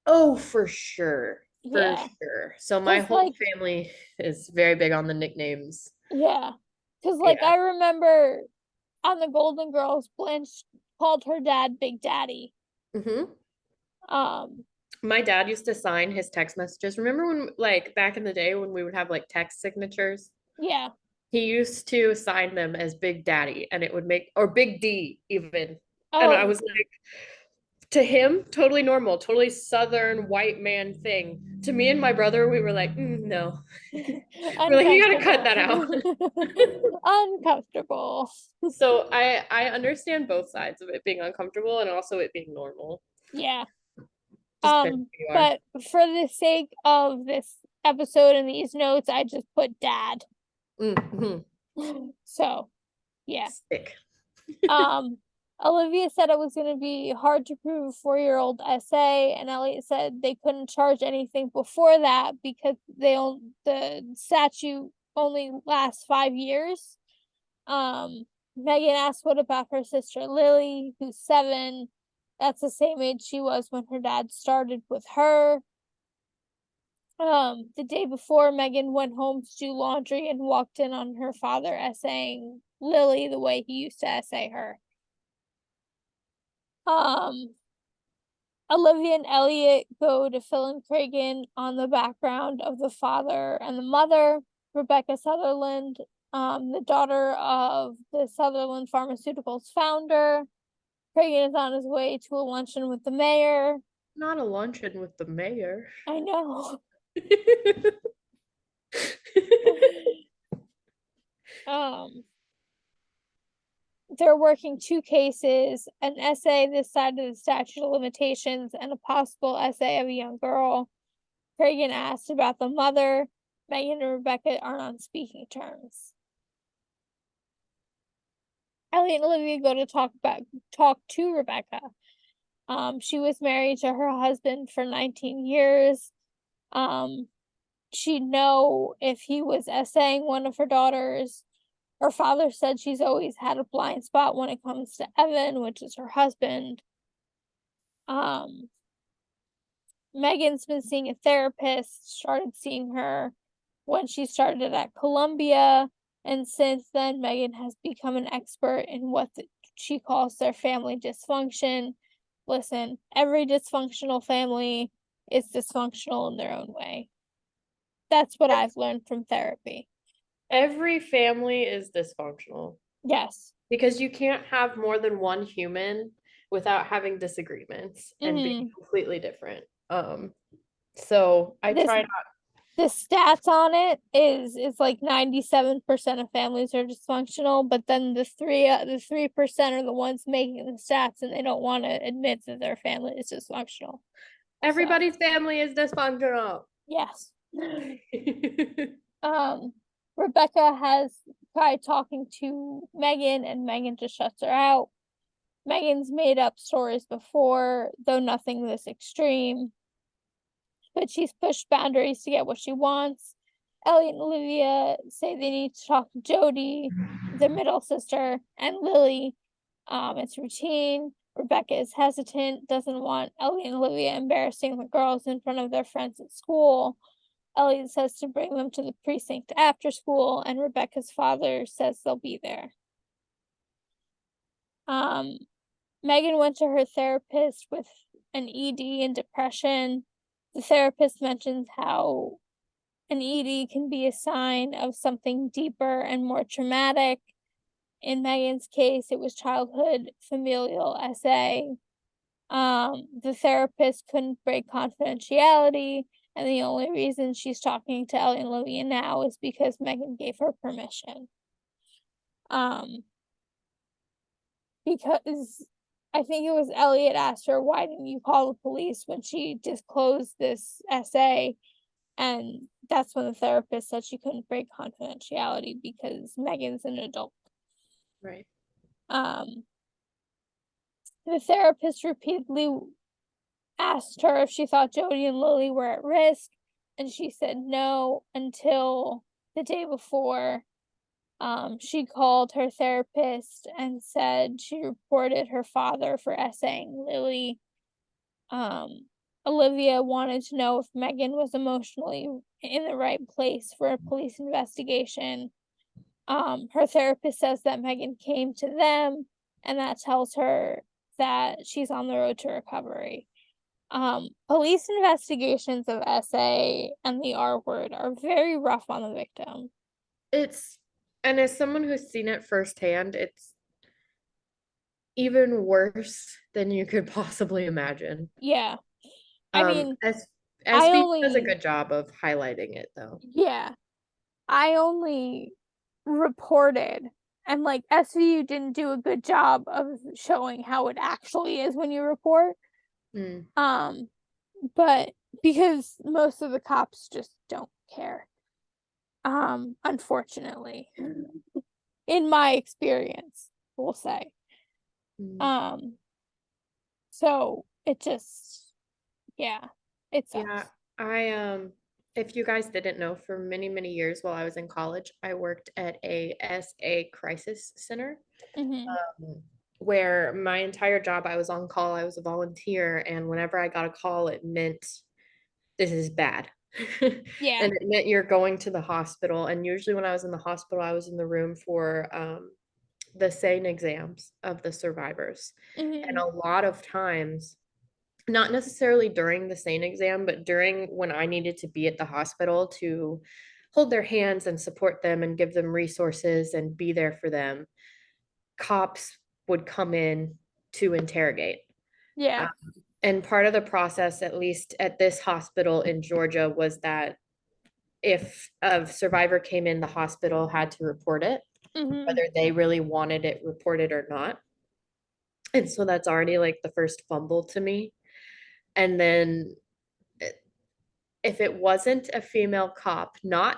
Oh, for sure. For Yeah. sure. So my whole family is very big on the nicknames. Yeah. Because like I remember on the Golden Girls, Blanche called her dad Big Daddy. My dad used to sign his text messages. Remember when like back in the day when we would have like text signatures? Yeah. He used to sign them as Big Daddy and it would make or Big D even. And I Oh, was like to him, totally normal, totally southern white man thing. To me and my brother, we were like, no. We're like, you gotta cut that out. uncomfortable. So I understand both sides of it being uncomfortable and also it being normal. Yeah. Just depends who you are. But for the sake of this episode and these notes, I just put dad. So, yeah. Sick. Olivia said it was going to be hard to prove a 4-year-old essay, and Elliot said they couldn't charge anything before that because the statute only lasts 5 years. Megan asked what about her sister Lily, who's 7. That's the same age she was when her dad started with her. The day before, Megan went home to do laundry and walked in on her father essaying Lily the way he used to essay her. Olivia and Elliot go to fill in Cragen on the background of the father and the mother, Rebecca Sutherland, the daughter of the Sutherland Pharmaceuticals founder. Cragen is on his way to a luncheon with the mayor. Not a luncheon with the mayor. I know. They're working 2 cases, an essay this side of the statute of limitations and a possible essay of a young girl. Cragen asked about the mother. Megan and Rebecca aren't on speaking terms. Ellie and Olivia go to talk to Rebecca. She was married to her husband for 19 years. She'd know if he was essaying one of her daughters. Her father said she's always had a blind spot when it comes to Evan, which is her husband. Megan's been seeing a therapist, started seeing her when she started at Columbia, and since then, Megan has become an expert in what she calls their family dysfunction. Listen, every dysfunctional family is dysfunctional in their own way. That's what I've learned from therapy. Every family is dysfunctional Yes. because you can't have more than one human without having disagreements and being completely different. So I This try not. the stats on it is like 97% of families are dysfunctional, but then the 3% are the ones making the stats and they don't want to admit that their family is dysfunctional. Everybody's family is dysfunctional. Yes. Rebecca has tried talking to Megan and Megan just shuts her out. Megan's made up stories before, though nothing this extreme. But she's pushed boundaries to get what she wants. Ellie and Olivia say they need to talk to Jody, their middle sister, and Lily. It's routine. Rebecca is hesitant, doesn't want Ellie and Olivia embarrassing the girls in front of their friends at school. Ellie says to bring them to the precinct after school, and Rebecca's father says they'll be there. Megan went to her therapist with an ED and depression. The therapist mentions how an ED can be a sign of something deeper and more traumatic. In Megan's case, it was childhood familial SA. The therapist couldn't break confidentiality, and the only reason she's talking to Ellie and Olivia now is because Megan gave her permission. Because I think it was Elliot asked her, why didn't you call the police when she disclosed this SA? And that's when the therapist said she couldn't break confidentiality because Megan's an adult. Right. The therapist repeatedly asked her if she thought Jody and Lily were at risk, and she said no until the day before. She called her therapist and said she reported her father for essaying Lily. Olivia wanted to know if Megan was emotionally in the right place for a police investigation. Her therapist says that Megan came to them, and that tells her that she's on the road to recovery. Police investigations of SA and the R word are very rough on the victim. And as someone who's seen it firsthand, it's even worse than you could possibly imagine. Yeah. I mean, SB does a good job of highlighting it though. Yeah. I only reported, and like SVU didn't do a good job of showing how it actually is when you report. But because most of the cops just don't care. Unfortunately. In my experience, we'll say. So it just, yeah, it sucks. Yeah, I if you guys didn't know, for many, many years while I was in college, I worked at a SA crisis center. Where my entire job, I was on call, I was a volunteer, and whenever I got a call, it meant this is bad. Yeah. And it meant you're going to the hospital. And usually when I was in the hospital, I was in the room for the SANE exams of the survivors. And a lot of times, not necessarily during the SANE exam, but during when I needed to be at the hospital to hold their hands and support them and give them resources and be there for them, cops would come in to interrogate. Yeah. And part of the process, at least at this hospital in Georgia, was that if a survivor came in, the hospital had to report it, whether they really wanted it reported or not. And so that's already like the first fumble to me. And then if it wasn't a female cop, not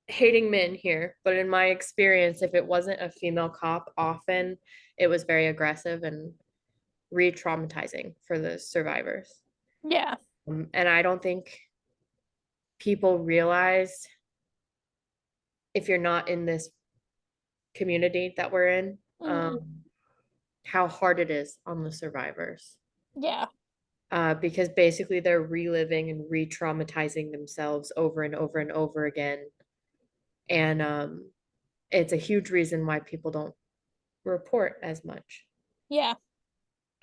hating men here, but in my experience, if it wasn't a female cop, often it was very aggressive and re-traumatizing for the survivors. Yeah. And I don't think people realize, if you're not in this community that we're in, how hard it is on the survivors. Yeah. Because basically they're reliving and re-traumatizing themselves over and over and over again. And it's a huge reason why people don't report as much. Yeah.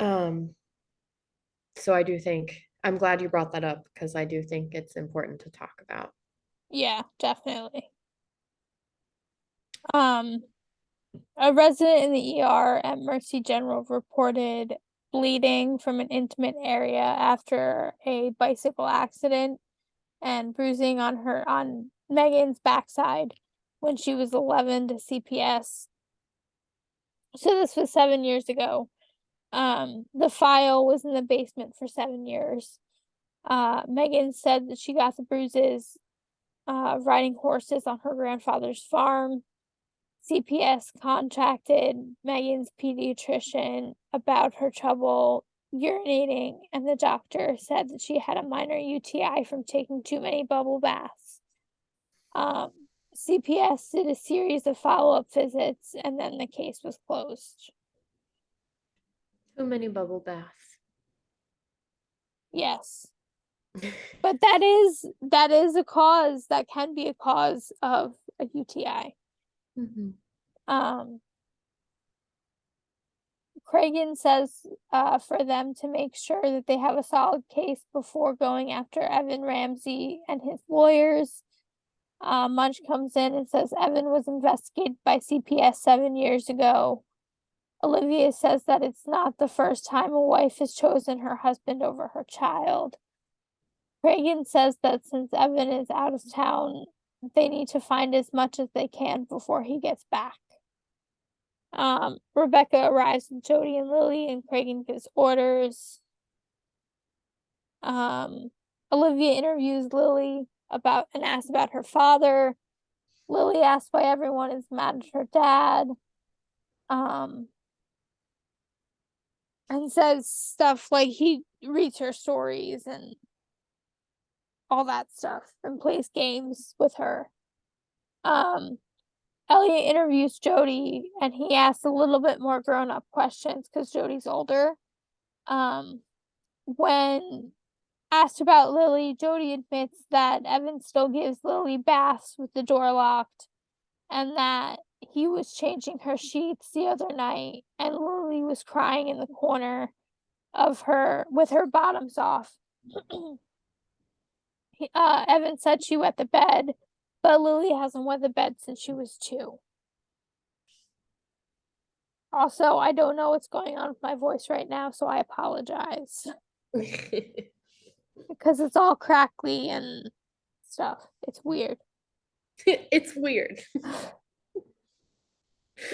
So I do think I'm glad you brought that up because I do think it's important to talk about. Yeah, definitely. A resident in the ER at Mercy General reported bleeding from an intimate area after a bicycle accident and bruising on Megan's backside when she was 11 to CPS. So this was 7 years ago. The file was in the basement for 7 years. Megan said that she got the bruises riding horses on her grandfather's farm. CPS contacted Megan's pediatrician about her trouble urinating, and the doctor said that she had a minor UTI from taking too many bubble baths. CPS did a series of follow-up visits, and then the case was closed. Too many bubble baths. Yes. But that is a cause, that can be a cause of a UTI. Cragen says for them to make sure that they have a solid case before going after Evan Ramsey and his lawyers. Munch comes in and says Evan was investigated by CPS 7 years ago. Olivia says that it's not the first time a wife has chosen her husband over her child. Cragen says that since Evan is out of town, they need to find as much as they can before he gets back. Rebecca arrives with Jody and Lily, and Cragen gives orders. Olivia interviews Lily and asks about her father. Lily asks why everyone is mad at her dad. And says stuff like he reads her stories and all that stuff and plays games with her. Elliot interviews Jody, and he asks a little bit more grown-up questions because Jody's older. When asked about Lily, Jody admits that Evan still gives Lily baths with the door locked, and that he was changing her sheets the other night, and Lily was crying in the corner of her with her bottoms off. Evan said she wet the bed, but Lily hasn't wet the bed since she was 2. Also, I don't know what's going on with my voice right now, so I apologize. Because it's all crackly and stuff. It's weird. It's weird.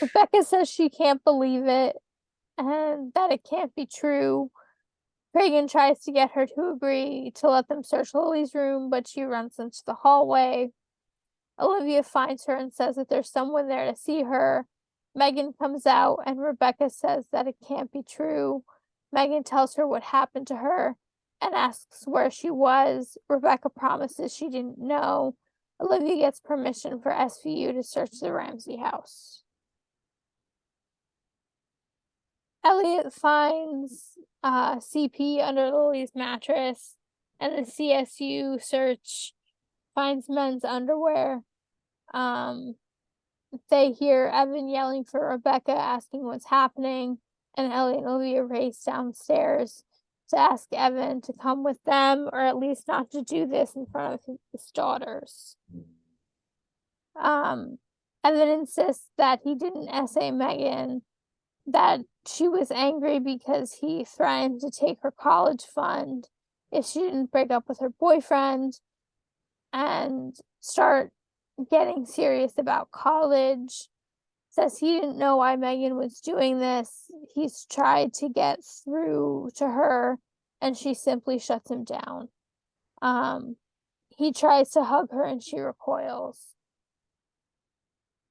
Rebecca says she can't believe it and that it can't be true. Cragen tries to get her to agree to let them search Lily's room, but she runs into the hallway. Olivia finds her and says that there's someone there to see her. Megan comes out, and Rebecca says that it can't be true. Megan tells her what happened to her and asks where she was. Rebecca promises she didn't know. Olivia gets permission for SVU to search the Ramsey house. Elliot finds CP under Lily's mattress, and the CSU search finds men's underwear. They hear Evan yelling for Rebecca, asking what's happening, and Elliot and Olivia race downstairs to ask Evan to come with them, or at least not to do this in front of his daughters. Evan insists that he didn't essay Megan, that she was angry because he threatened to take her college fund if she didn't break up with her boyfriend and start getting serious about college. Says he didn't know why Megan was doing this. He's tried to get through to her, and she simply shuts him down. He tries to hug her, and she recoils.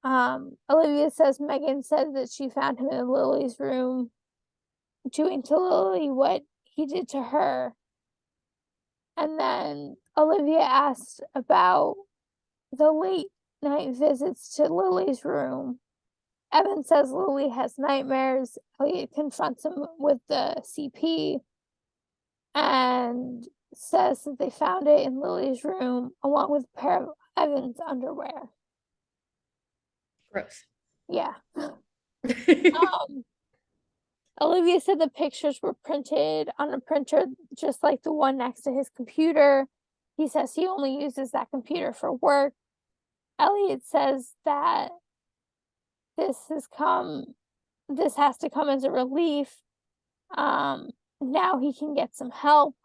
Olivia says Megan said that she found him in Lily's room doing to Lily what he did to her. And then Olivia asked about the late night visits to Lily's room. Evan says Lily has nightmares. Elliot confronts him with the CP and says that they found it in Lily's room along with a pair of Evan's underwear. Gross. Yeah. Olivia said the pictures were printed on a printer just like the one next to his computer. He says he only uses that computer for work. Elliot says that this has to come as a relief. Now he can get some help.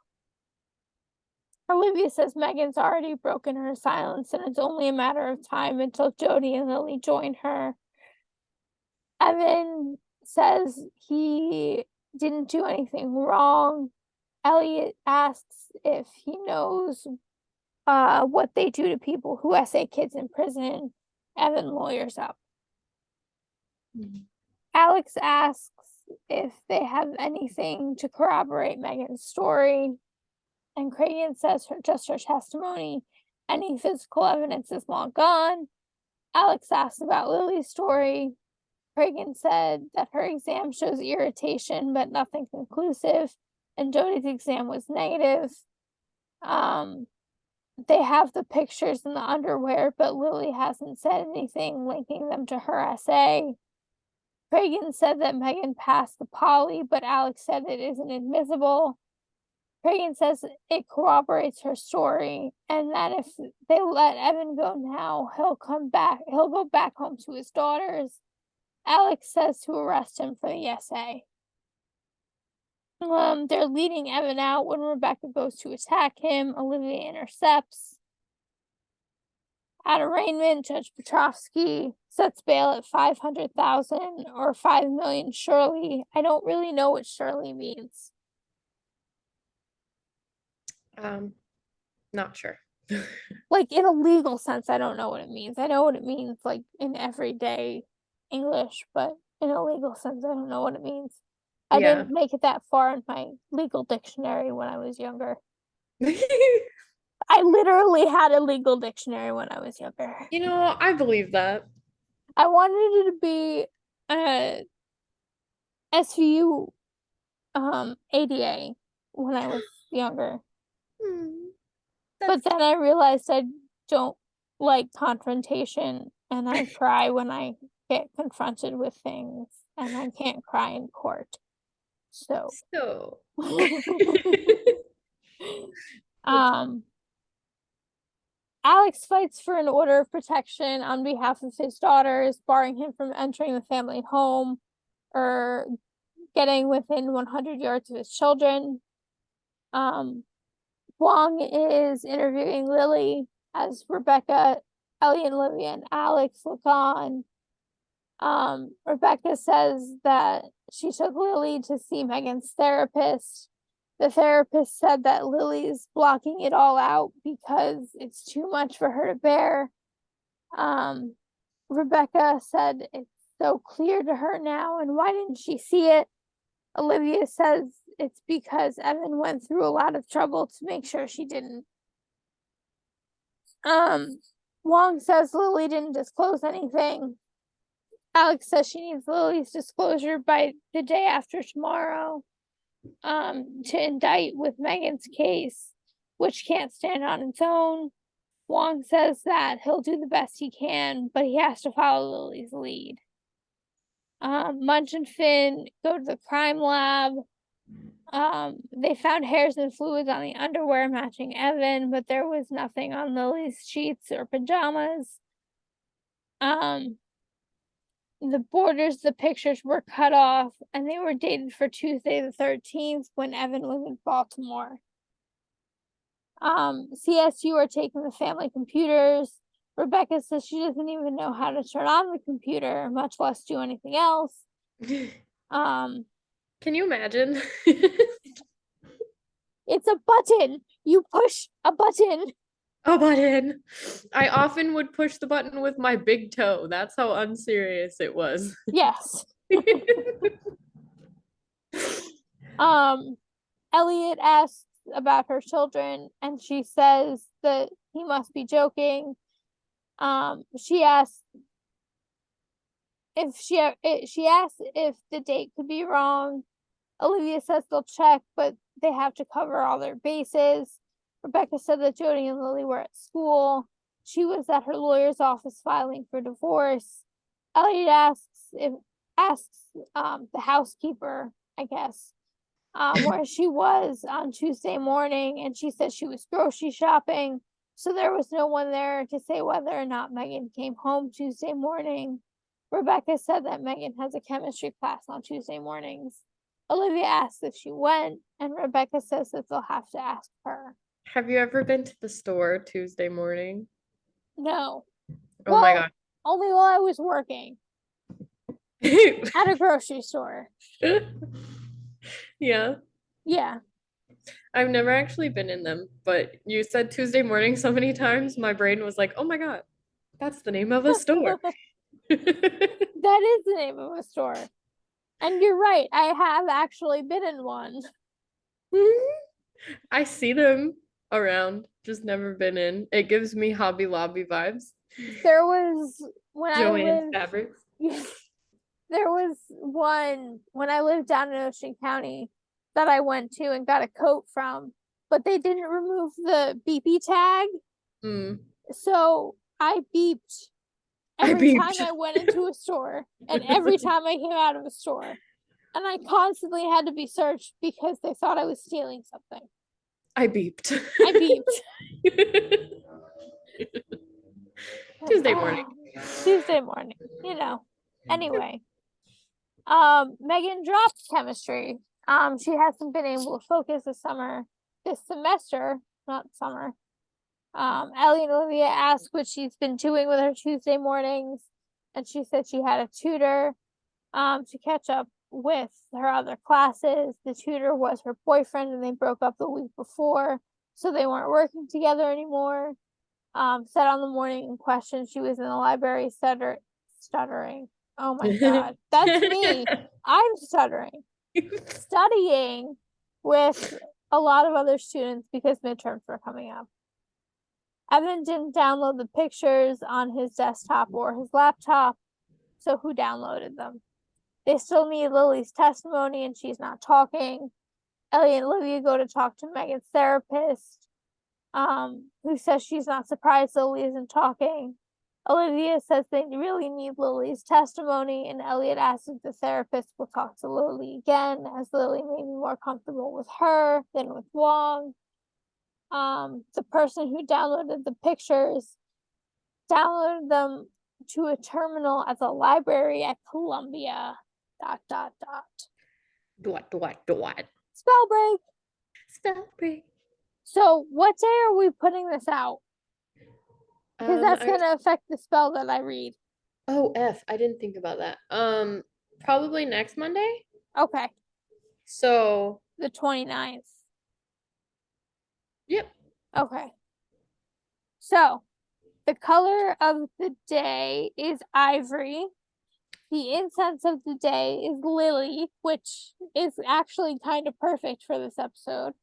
Olivia says Megan's already broken her silence and it's only a matter of time until Jody and Lily join her. Evan says he didn't do anything wrong. Elliot asks if he knows what they do to people who essay kids in prison. Evan lawyers up. Alex asks if they have anything to corroborate Megan's story. And Cragen says just her testimony. Any physical evidence is long gone. Alex asks about Lily's story. Cragen said that her exam shows irritation, but nothing conclusive. And Jody's exam was negative. They have the pictures in the underwear, but Lily hasn't said anything linking them to her essay. Cragen said that Megan passed the poly, but Alex said it isn't admissible. Cragen says it corroborates her story, and that if they let Evan go now, he'll go back home to his daughters. Alex says to arrest him for the essay. They're leading Evan out when Rebecca goes to attack him. Olivia intercepts. At arraignment, Judge Petrovsky sets bail at $500,000 or $5 million Shirley. I don't really know what Shirley means. Not sure. Like in a legal sense, I don't know what it means. I know what it means like in everyday English, but in a legal sense, I don't know what it means. I didn't make it that far in my legal dictionary when I was younger. I literally had a legal dictionary when I was younger. You know, I believe that. I wanted it to be SVU ADA when I was younger. But then I realized I don't like confrontation and I cry when I get confronted with things and I can't cry in court. So Alex fights for an order of protection on behalf of his daughters, barring him from entering the family home or getting within 100 yards of his children. Wong is interviewing Lily as Rebecca, Ellie, and Olivia and Alex look on. Rebecca says that she took Lily to see Megan's therapist. The therapist said that Lily's blocking it all out because it's too much for her to bear. Rebecca said it's so clear to her now, and why didn't she see it? Olivia says it's because Evan went through a lot of trouble to make sure she didn't. Wong says Lily didn't disclose anything. Alex says she needs Lily's disclosure by the day after tomorrow to indict with Megan's case, which can't stand on its own. Wong says that he'll do the best he can, but he has to follow Lily's lead. Munch and Finn go to the crime lab. They found hairs and fluids on the underwear matching Evan, but there was nothing on Lily's sheets or pajamas. The borders of the pictures were cut off, and they were dated for Tuesday the 13th when Evan was in Baltimore. CSU are taking the family computers. Rebecca says she doesn't even know how to turn on the computer, much less do anything else. Can you imagine? It's a button. You push a button. A button. I often would push the button with my big toe. That's how unserious it was. Yes. Elliot asks about her children, and she says that he must be joking. She asks if the date could be wrong. Olivia says they'll check, but they have to cover all their bases. Rebecca said that Jody and Lily were at school. She was at her lawyer's office filing for divorce. Elliot asks the housekeeper I guess, where she was on Tuesday morning, and she said she was grocery shopping, so there was no one there to say whether or not Megan came home Tuesday morning. Rebecca said that Megan has a chemistry class on Tuesday mornings. Olivia asked if she went, and Rebecca says that they'll have to ask her. Have you ever been to the store Tuesday morning? No. Oh my Well, only while I was working God. at a grocery store. Yeah. Yeah. I've never actually been in them, but you said Tuesday morning so many times, my brain was like, oh my God, that's the name of a store. That is the name of a store. And you're right, I have actually been in one. I see them around, just never been in. It gives me Hobby Lobby vibes. There was when Joanne's Fabrics. There was one when I lived down in Ocean County that I went to and got a coat from, but they didn't remove the beepy tag. So I beeped every time I went into a store and every time I came out of a store. And I constantly had to be searched because they thought I was stealing something. I beeped. I beeped. Tuesday morning. Tuesday morning, you know. Anyway, Megan dropped chemistry. She hasn't been able to focus this semester, not summer. Ellie and Olivia asked what she's been doing with her Tuesday mornings, and she said she had a tutor to catch up with her other classes. The tutor was her boyfriend, and they broke up the week before, so they weren't working together anymore. Said on the morning in question she was in the library stuttering. Oh my God, that's me. I'm stuttering. Studying with a lot of other students because midterms were coming up. Evan didn't download the pictures on his desktop or his laptop, so who downloaded them? They still need Lily's testimony and she's not talking. Ellie and Olivia go to talk to Megan's therapist, who says she's not surprised Lily isn't talking. Olivia says they really need Lily's testimony, and Elliot asks if the therapist will talk to Lily again, as Lily may be more comfortable with her than with Wong. The person who downloaded the pictures downloaded them to a terminal at the library at Columbia. ... Spell break. Spell break. So what day are we putting this out? Because that's going to affect the spell that I read. Oh, I didn't think about that. Probably next Monday. Okay. So the 29th. Yep. Okay. So the color of the day is ivory. The incense of the day is lily, which is actually kind of perfect for this episode.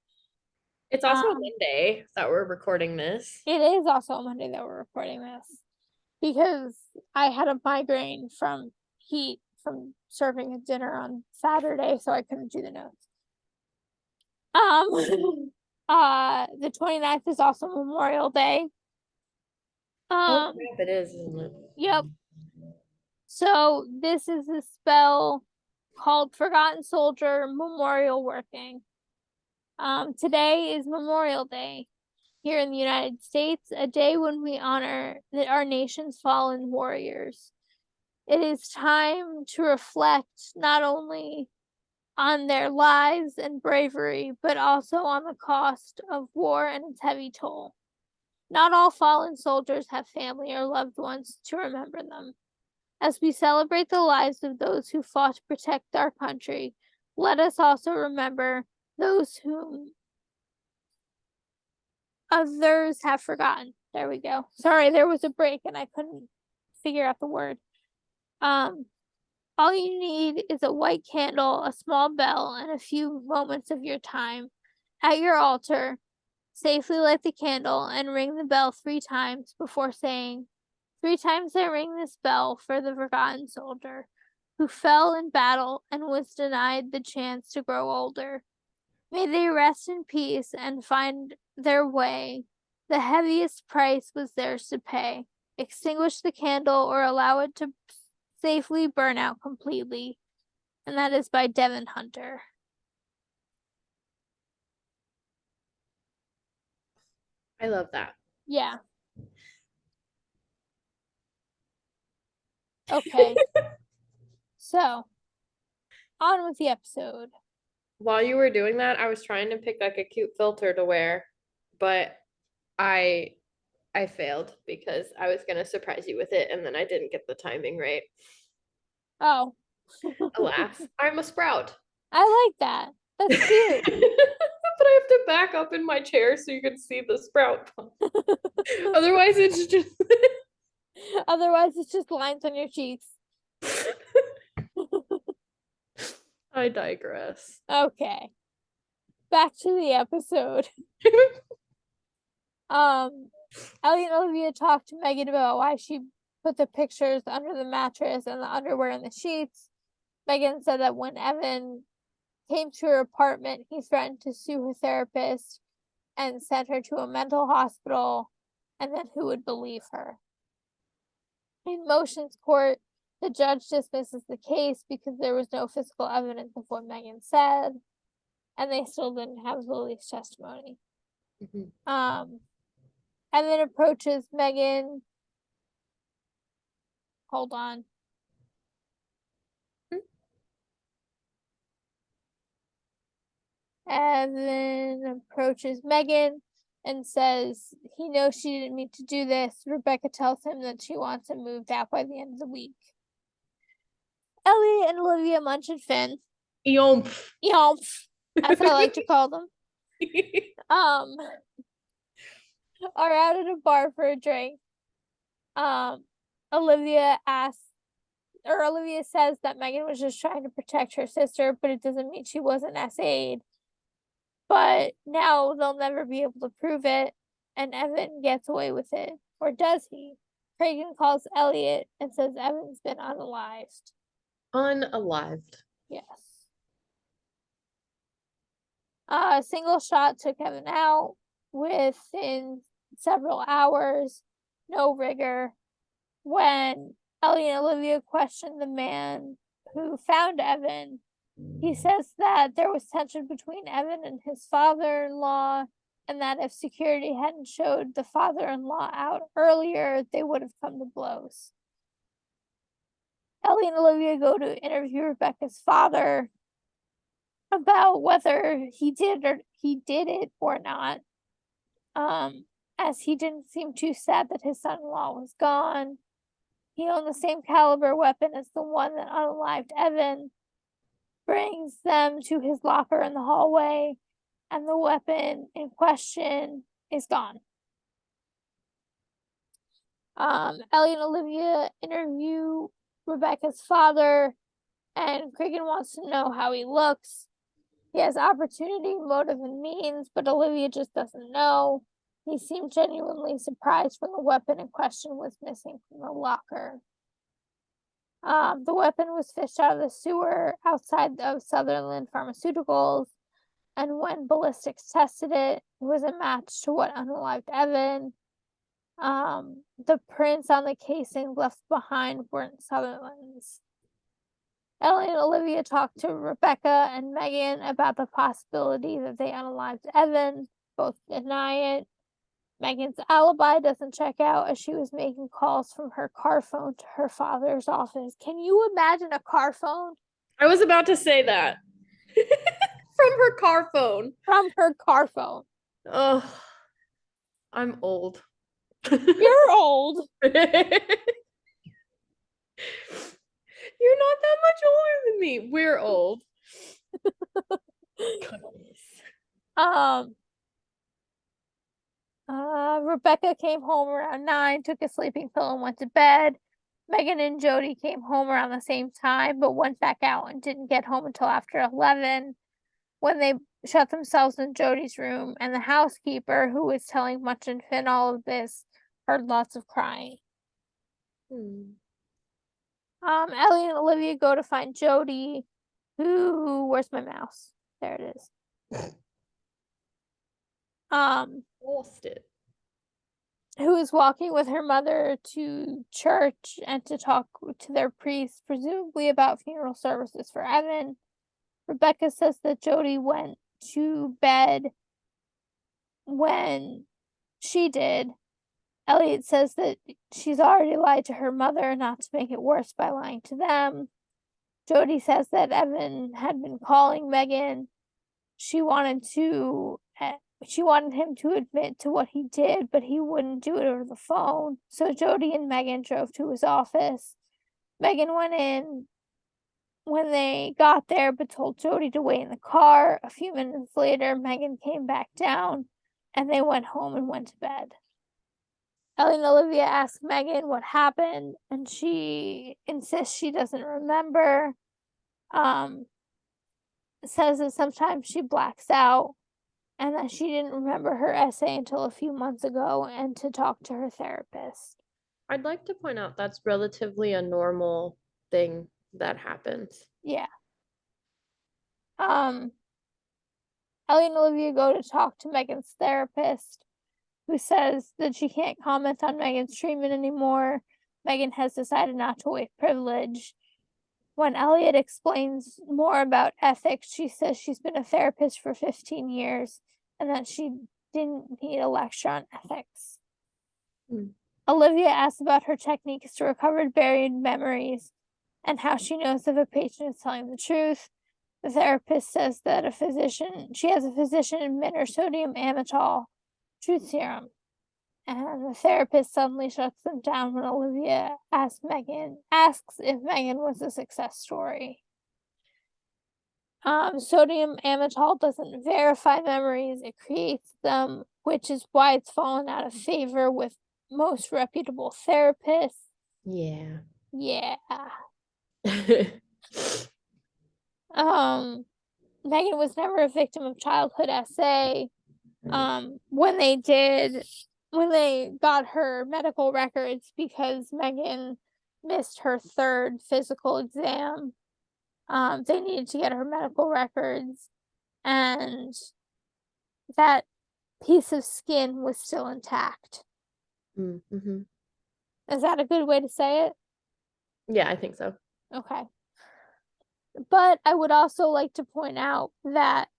It's also Monday that we're recording this. It is also a Monday that we're recording this because I had a migraine from heat from serving a dinner on Saturday, so I couldn't do the notes. The 29th is also Memorial Day. Oh, crap, it is, isn't it? Yep. So this is a spell called Forgotten Soldier Memorial Working. Today is Memorial Day here in the United States, a day when we honor our nation's fallen warriors. It is time to reflect not only on their lives and bravery, but also on the cost of war and its heavy toll. Not all fallen soldiers have family or loved ones to remember them. As we celebrate the lives of those who fought to protect our country, let us also remember those whom others have forgotten. There we go. Sorry, there was a break and I couldn't figure out the word. All you need is a white candle, a small bell, and a few moments of your time. At your altar, safely light the candle and ring the bell 3 times before saying, 3 times I ring this bell for the forgotten soldier who fell in battle and was denied the chance to grow older. May they rest in peace and find their way. The heaviest price was theirs to pay. Extinguish the candle or allow it to safely burn out completely. And that is by Devin Hunter. I love that. Yeah. Okay. So, on with the episode. While you were doing that, I was trying to pick like a cute filter to wear, but I failed because I was gonna surprise you with it and then I didn't get the timing right. Oh. Alas, I'm a sprout. I like that. That's cute. But I have to back up in my chair so you can see the sprout. Otherwise, it's just. Otherwise, it's just lines on your cheeks. I digress. Okay. Back to the episode. Ellie and Olivia talked to Megan about why she put the pictures under the mattress and the underwear in the sheets. Megan said that when Evan came to her apartment, he threatened to sue her therapist and send her to a mental hospital, and then who would believe her? In motions court, the judge dismisses the case because there was no physical evidence of what Megan said, and they still didn't have Lily's testimony. Evan approaches Megan. Hold on. Evan approaches Megan and says he knows she didn't mean to do this. Rebecca tells him that she wants him moved out by the end of the week. Ellie and Olivia Munch and Finn. Yomp. Yomp, as I like to call them. Are out at a bar for a drink. Olivia says that Megan was just trying to protect her sister, but it doesn't mean she wasn't SA'd. But now they'll never be able to prove it, and Evan gets away with it. Or does he? Cragen calls Elliot and says Evan's been unalived. Unalived. Yes. A single shot took Evan out within several hours. No rigor. When Ellie and Olivia questioned the man who found Evan, he says that there was tension between Evan and his father-in-law, and that if security hadn't showed the father-in-law out earlier, they would have come to blows. Ellie and Olivia go to interview Rebecca's father about whether he did it or not. As he didn't seem too sad that his son-in-law was gone. He owned the same caliber weapon as the one that unalived Evan. Brings them to his locker in the hallway, and the weapon in question is gone. Ellie and Olivia interview Rebecca's father, and Cragen wants to know how he looks. He has opportunity, motive, and means, but Olivia just doesn't know. He seemed genuinely surprised when the weapon in question was missing from the locker. The weapon was fished out of the sewer outside of Sutherland Pharmaceuticals, and when ballistics tested it, it was a match to what unalived Evan. The prints on the casing left behind weren't Sutherland's. Ellie and Olivia talked to Rebecca and Megan about the possibility that they unalived Evan. Both deny it. Megan's alibi doesn't check out as she was making calls from her car phone to her father's office. Can you imagine a car phone? I was about to say that. From her car phone. From her car phone. Oh, I'm old. You're old. You're not that much older than me. We're old. Rebecca came home around 9, took a sleeping pill and went to bed. Megan and Jody came home around the same time, but went back out and didn't get home until after 11, when they shut themselves in Jody's room, and the housekeeper, who was telling Munch and Finn all of this, heard lots of crying. Ellie and Olivia go to find Jody, where's my mouse? There it is. Lost it. who is walking with her mother to church and to talk to their priest, presumably about funeral services for Evan. Rebecca says that Jody went to bed when she did. Elliot says that she's already lied to her mother not to make it worse by lying to them. Jody says that Evan had been calling Megan. She wanted him to admit to what he did, but he wouldn't do it over the phone. So Jody and Megan drove to his office. Megan went in when they got there, but told Jody to wait in the car. A few minutes later, Megan came back down, and they went home and went to bed. Ellie and Olivia ask Megan what happened, and she insists she doesn't remember. Says that sometimes she blacks out, and that she didn't remember her essay until a few months ago, and to talk to her therapist. I'd like to point out that's relatively a normal thing that happens. Yeah. Ellie and Olivia go to talk to Megan's therapist, who says that she can't comment on Megan's treatment anymore. Megan has decided not to waive privilege. When Elliot explains more about ethics, she says she's been a therapist for 15 years and that she didn't need a lecture on ethics. Olivia asks about her techniques to recover buried memories and how she knows if a patient is telling the truth. The therapist says that she has a physician administer sodium amytal truth serum. And the therapist suddenly shuts them down when Olivia asks if Megan was a success story. Sodium amytal doesn't verify memories, it creates them, which is why it's fallen out of favor with most reputable therapists. Yeah. Yeah. Megan was never a victim of childhood SA. When they got her medical records, because Megan missed her third physical exam, they needed to get her medical records, and that piece of skin was still intact. Mm-hmm. Is that a good way to say it? Yeah, I think so. Okay. But I would also like to point out that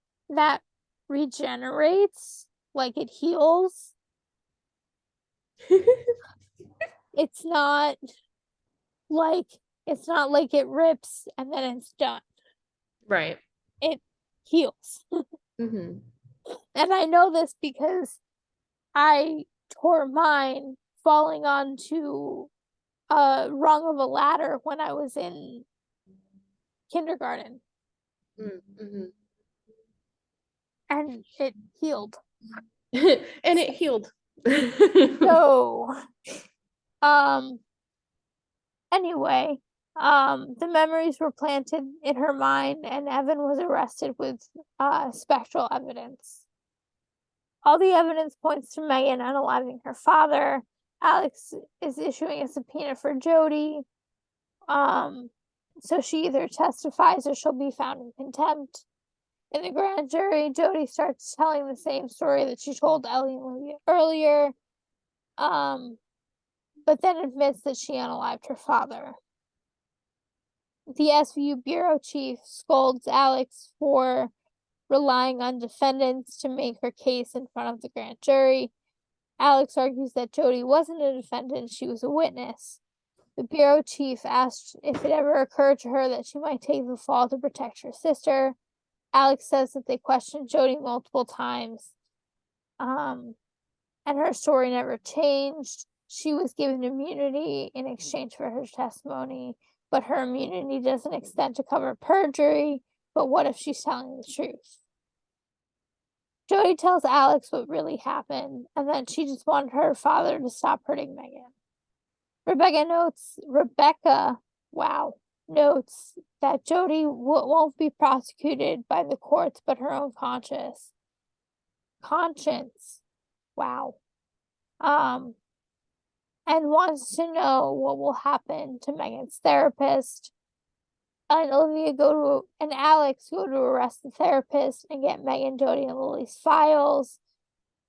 regenerates, like it heals. It's not like it rips and then it's done. Right. It heals. Mm-hmm. And I know this because I tore mine falling onto a rung of a ladder when I was in kindergarten. Mm-hmm. And it healed. And it healed. So, anyway, the memories were planted in her mind, and Evan was arrested with spectral evidence. All the evidence points to Megan unaliving her father. Alex is issuing a subpoena for Jody. So she either testifies or she'll be found in contempt. In the grand jury, Jody starts telling the same story that she told Ellie and Olivia earlier, but then admits that she unalived her father. The SVU bureau chief scolds Alex for relying on defendants to make her case in front of the grand jury. Alex argues that Jody wasn't a defendant, she was a witness. The bureau chief asked if it ever occurred to her that she might take the fall to protect her sister. Alex says that they questioned Jody multiple times, and her story never changed. She was given immunity in exchange for her testimony, but her immunity doesn't extend to cover perjury. But what if she's telling the truth? Jody tells Alex what really happened, and that she just wanted her father to stop hurting Megan. Rebecca notes that Jody won't be prosecuted by the courts but her own conscience. Wow. And wants to know what will happen to Megan's therapist. And Alex go to arrest the therapist and get Megan, Jody, and Lily's files.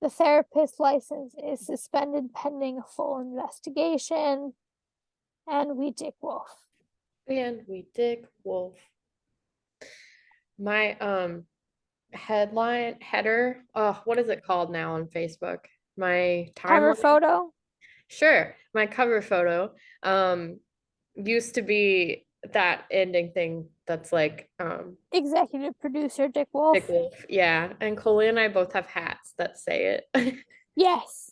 The therapist license is suspended pending a full investigation. And we Dick Wolf. And we Dick Wolf. My header, oh, what is it called now on Facebook? My Cover timeline. photo. Sure, my cover photo used to be that ending thing that's like Executive producer Dick Dick Wolf. Wolf. Yeah, and Koli and I both have hats that say it. Yes.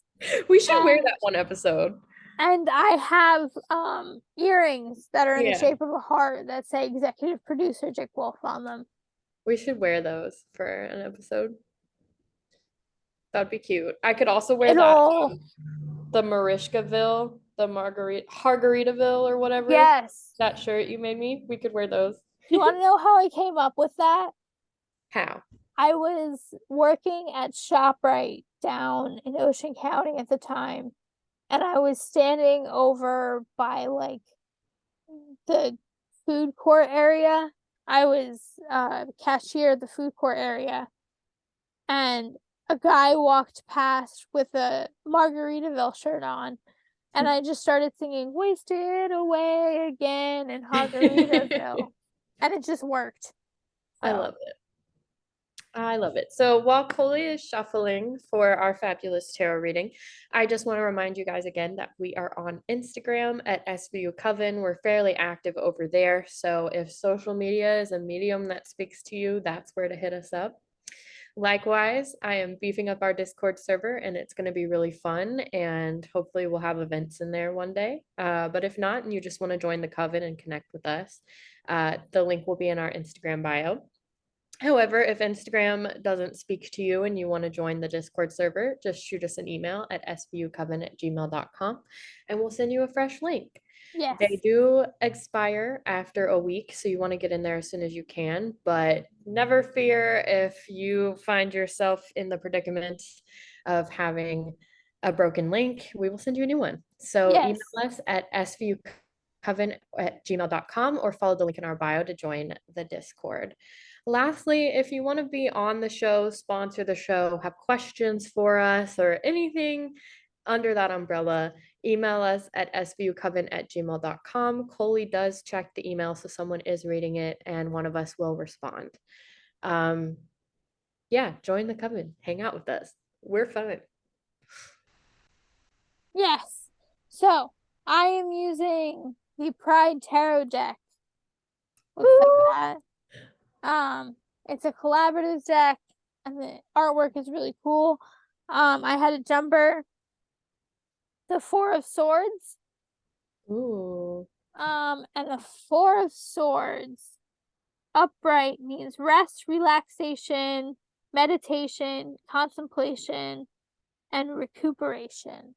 We should wear And that one episode. and I have earrings that are in the Yeah, shape of a heart that say executive producer Dick Wolf on them. we should wear those for an episode. That'd be cute. I could also wear It'll the Marishkaville, the Margaritaville or whatever. Yes. That shirt you made me. We could wear those. You want to know how I came up with that? How? I was working at ShopRite down in Ocean County at the time, and I was standing over by like the food court area. I was cashier at the food court area, and a guy walked past with a Margaritaville shirt on, and I just started singing "Wasted Away Again" in Margaritaville, and it just worked. I love it. I love it. So while Koli is shuffling for our fabulous tarot reading, I just want to remind you guys again that we are on Instagram at SVU Coven. We're fairly active over there. So if social media is a medium that speaks to you, that's where to hit us up. Likewise, I am beefing up our Discord server and it's going to be really fun. And hopefully, we'll have events in there one day. But if not, and you just want to join the Coven and connect with us, the link will be in our Instagram bio. However, if Instagram doesn't speak to you and you want to join the Discord server, just shoot us an email at svucoven@gmail.com and we'll send you a fresh link. Yes. They do expire after a week, so you want to get in there as soon as you can, but never fear if you find yourself in the predicament of having a broken link, we will send you a new one. So Yes. email us at svucoven@gmail.com or follow the link in our bio to join the Discord. Lastly, if you want to be on the show, sponsor the show, have questions for us, or anything under that umbrella, email us at svucoven@gmail.com. Koli does check the email, so someone is reading it and one of us will respond. Yeah, join the Coven. Hang out with us. We're fun. Yes. So I am using the Pride Tarot deck. Looks like that. It's a collaborative deck, and the artwork is really cool. I had a jumper, the Four of Swords. Ooh. And the Four of Swords upright means rest, relaxation, meditation, contemplation, and recuperation.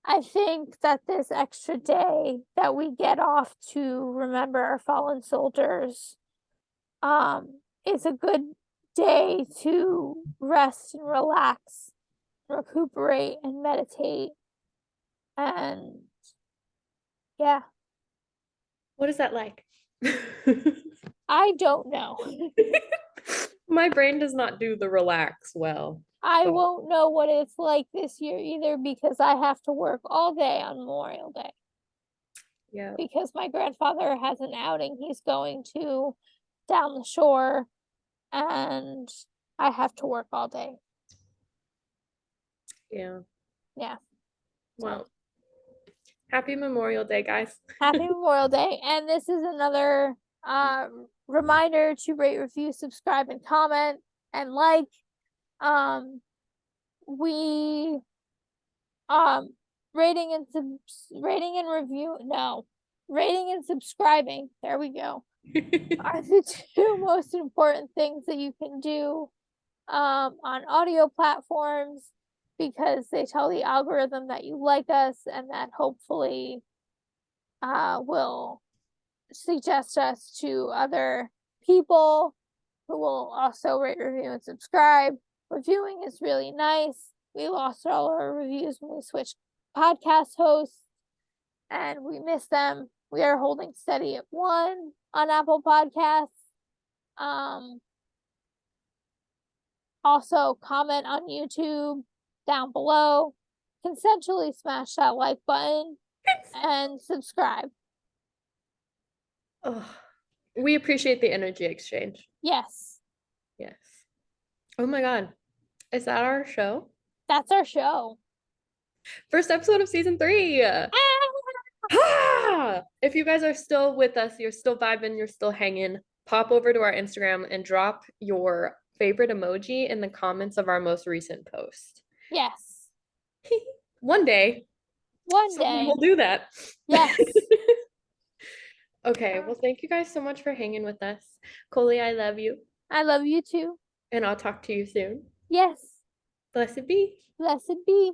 I think that this extra day that we get off to remember our fallen soldiers is a good day to rest and relax, recuperate and meditate. And yeah. What is that like? I don't know. My brain does not do the relax well. I won't know what it's like this year either because I have to work all day on Memorial Day. Yeah. Because my grandfather has an outing he's going to down the shore and I have to work all day. Yeah. Yeah. Well, happy Memorial Day, guys. Happy Memorial Day. And this is another reminder to rate, review, subscribe, and comment and like. We rating and subscribing, there we go, are the two most important things that you can do on audio platforms because they tell the algorithm that you like us and that hopefully will suggest us to other people who will also rate, review, and subscribe. Reviewing is really nice. We lost all our reviews when we switched podcast hosts and we miss them. We are holding steady at 1 on Apple Podcasts. Also, comment on YouTube down below. Consensually smash that like button and subscribe. Oh, we appreciate the energy exchange. Yes, Yes. Oh my God. Is that our show? that's our show. First episode of season 3. If you guys are still with us, you're still vibing, you're still hanging, pop over to our Instagram and drop your favorite emoji in the comments of our most recent post. Yes. One day, One someone day. will do that. Yes. Okay, well, thank you guys so much for hanging with us. Koli, I love you, I love you too. and I'll talk to you soon. Yes. Blessed be. Blessed be.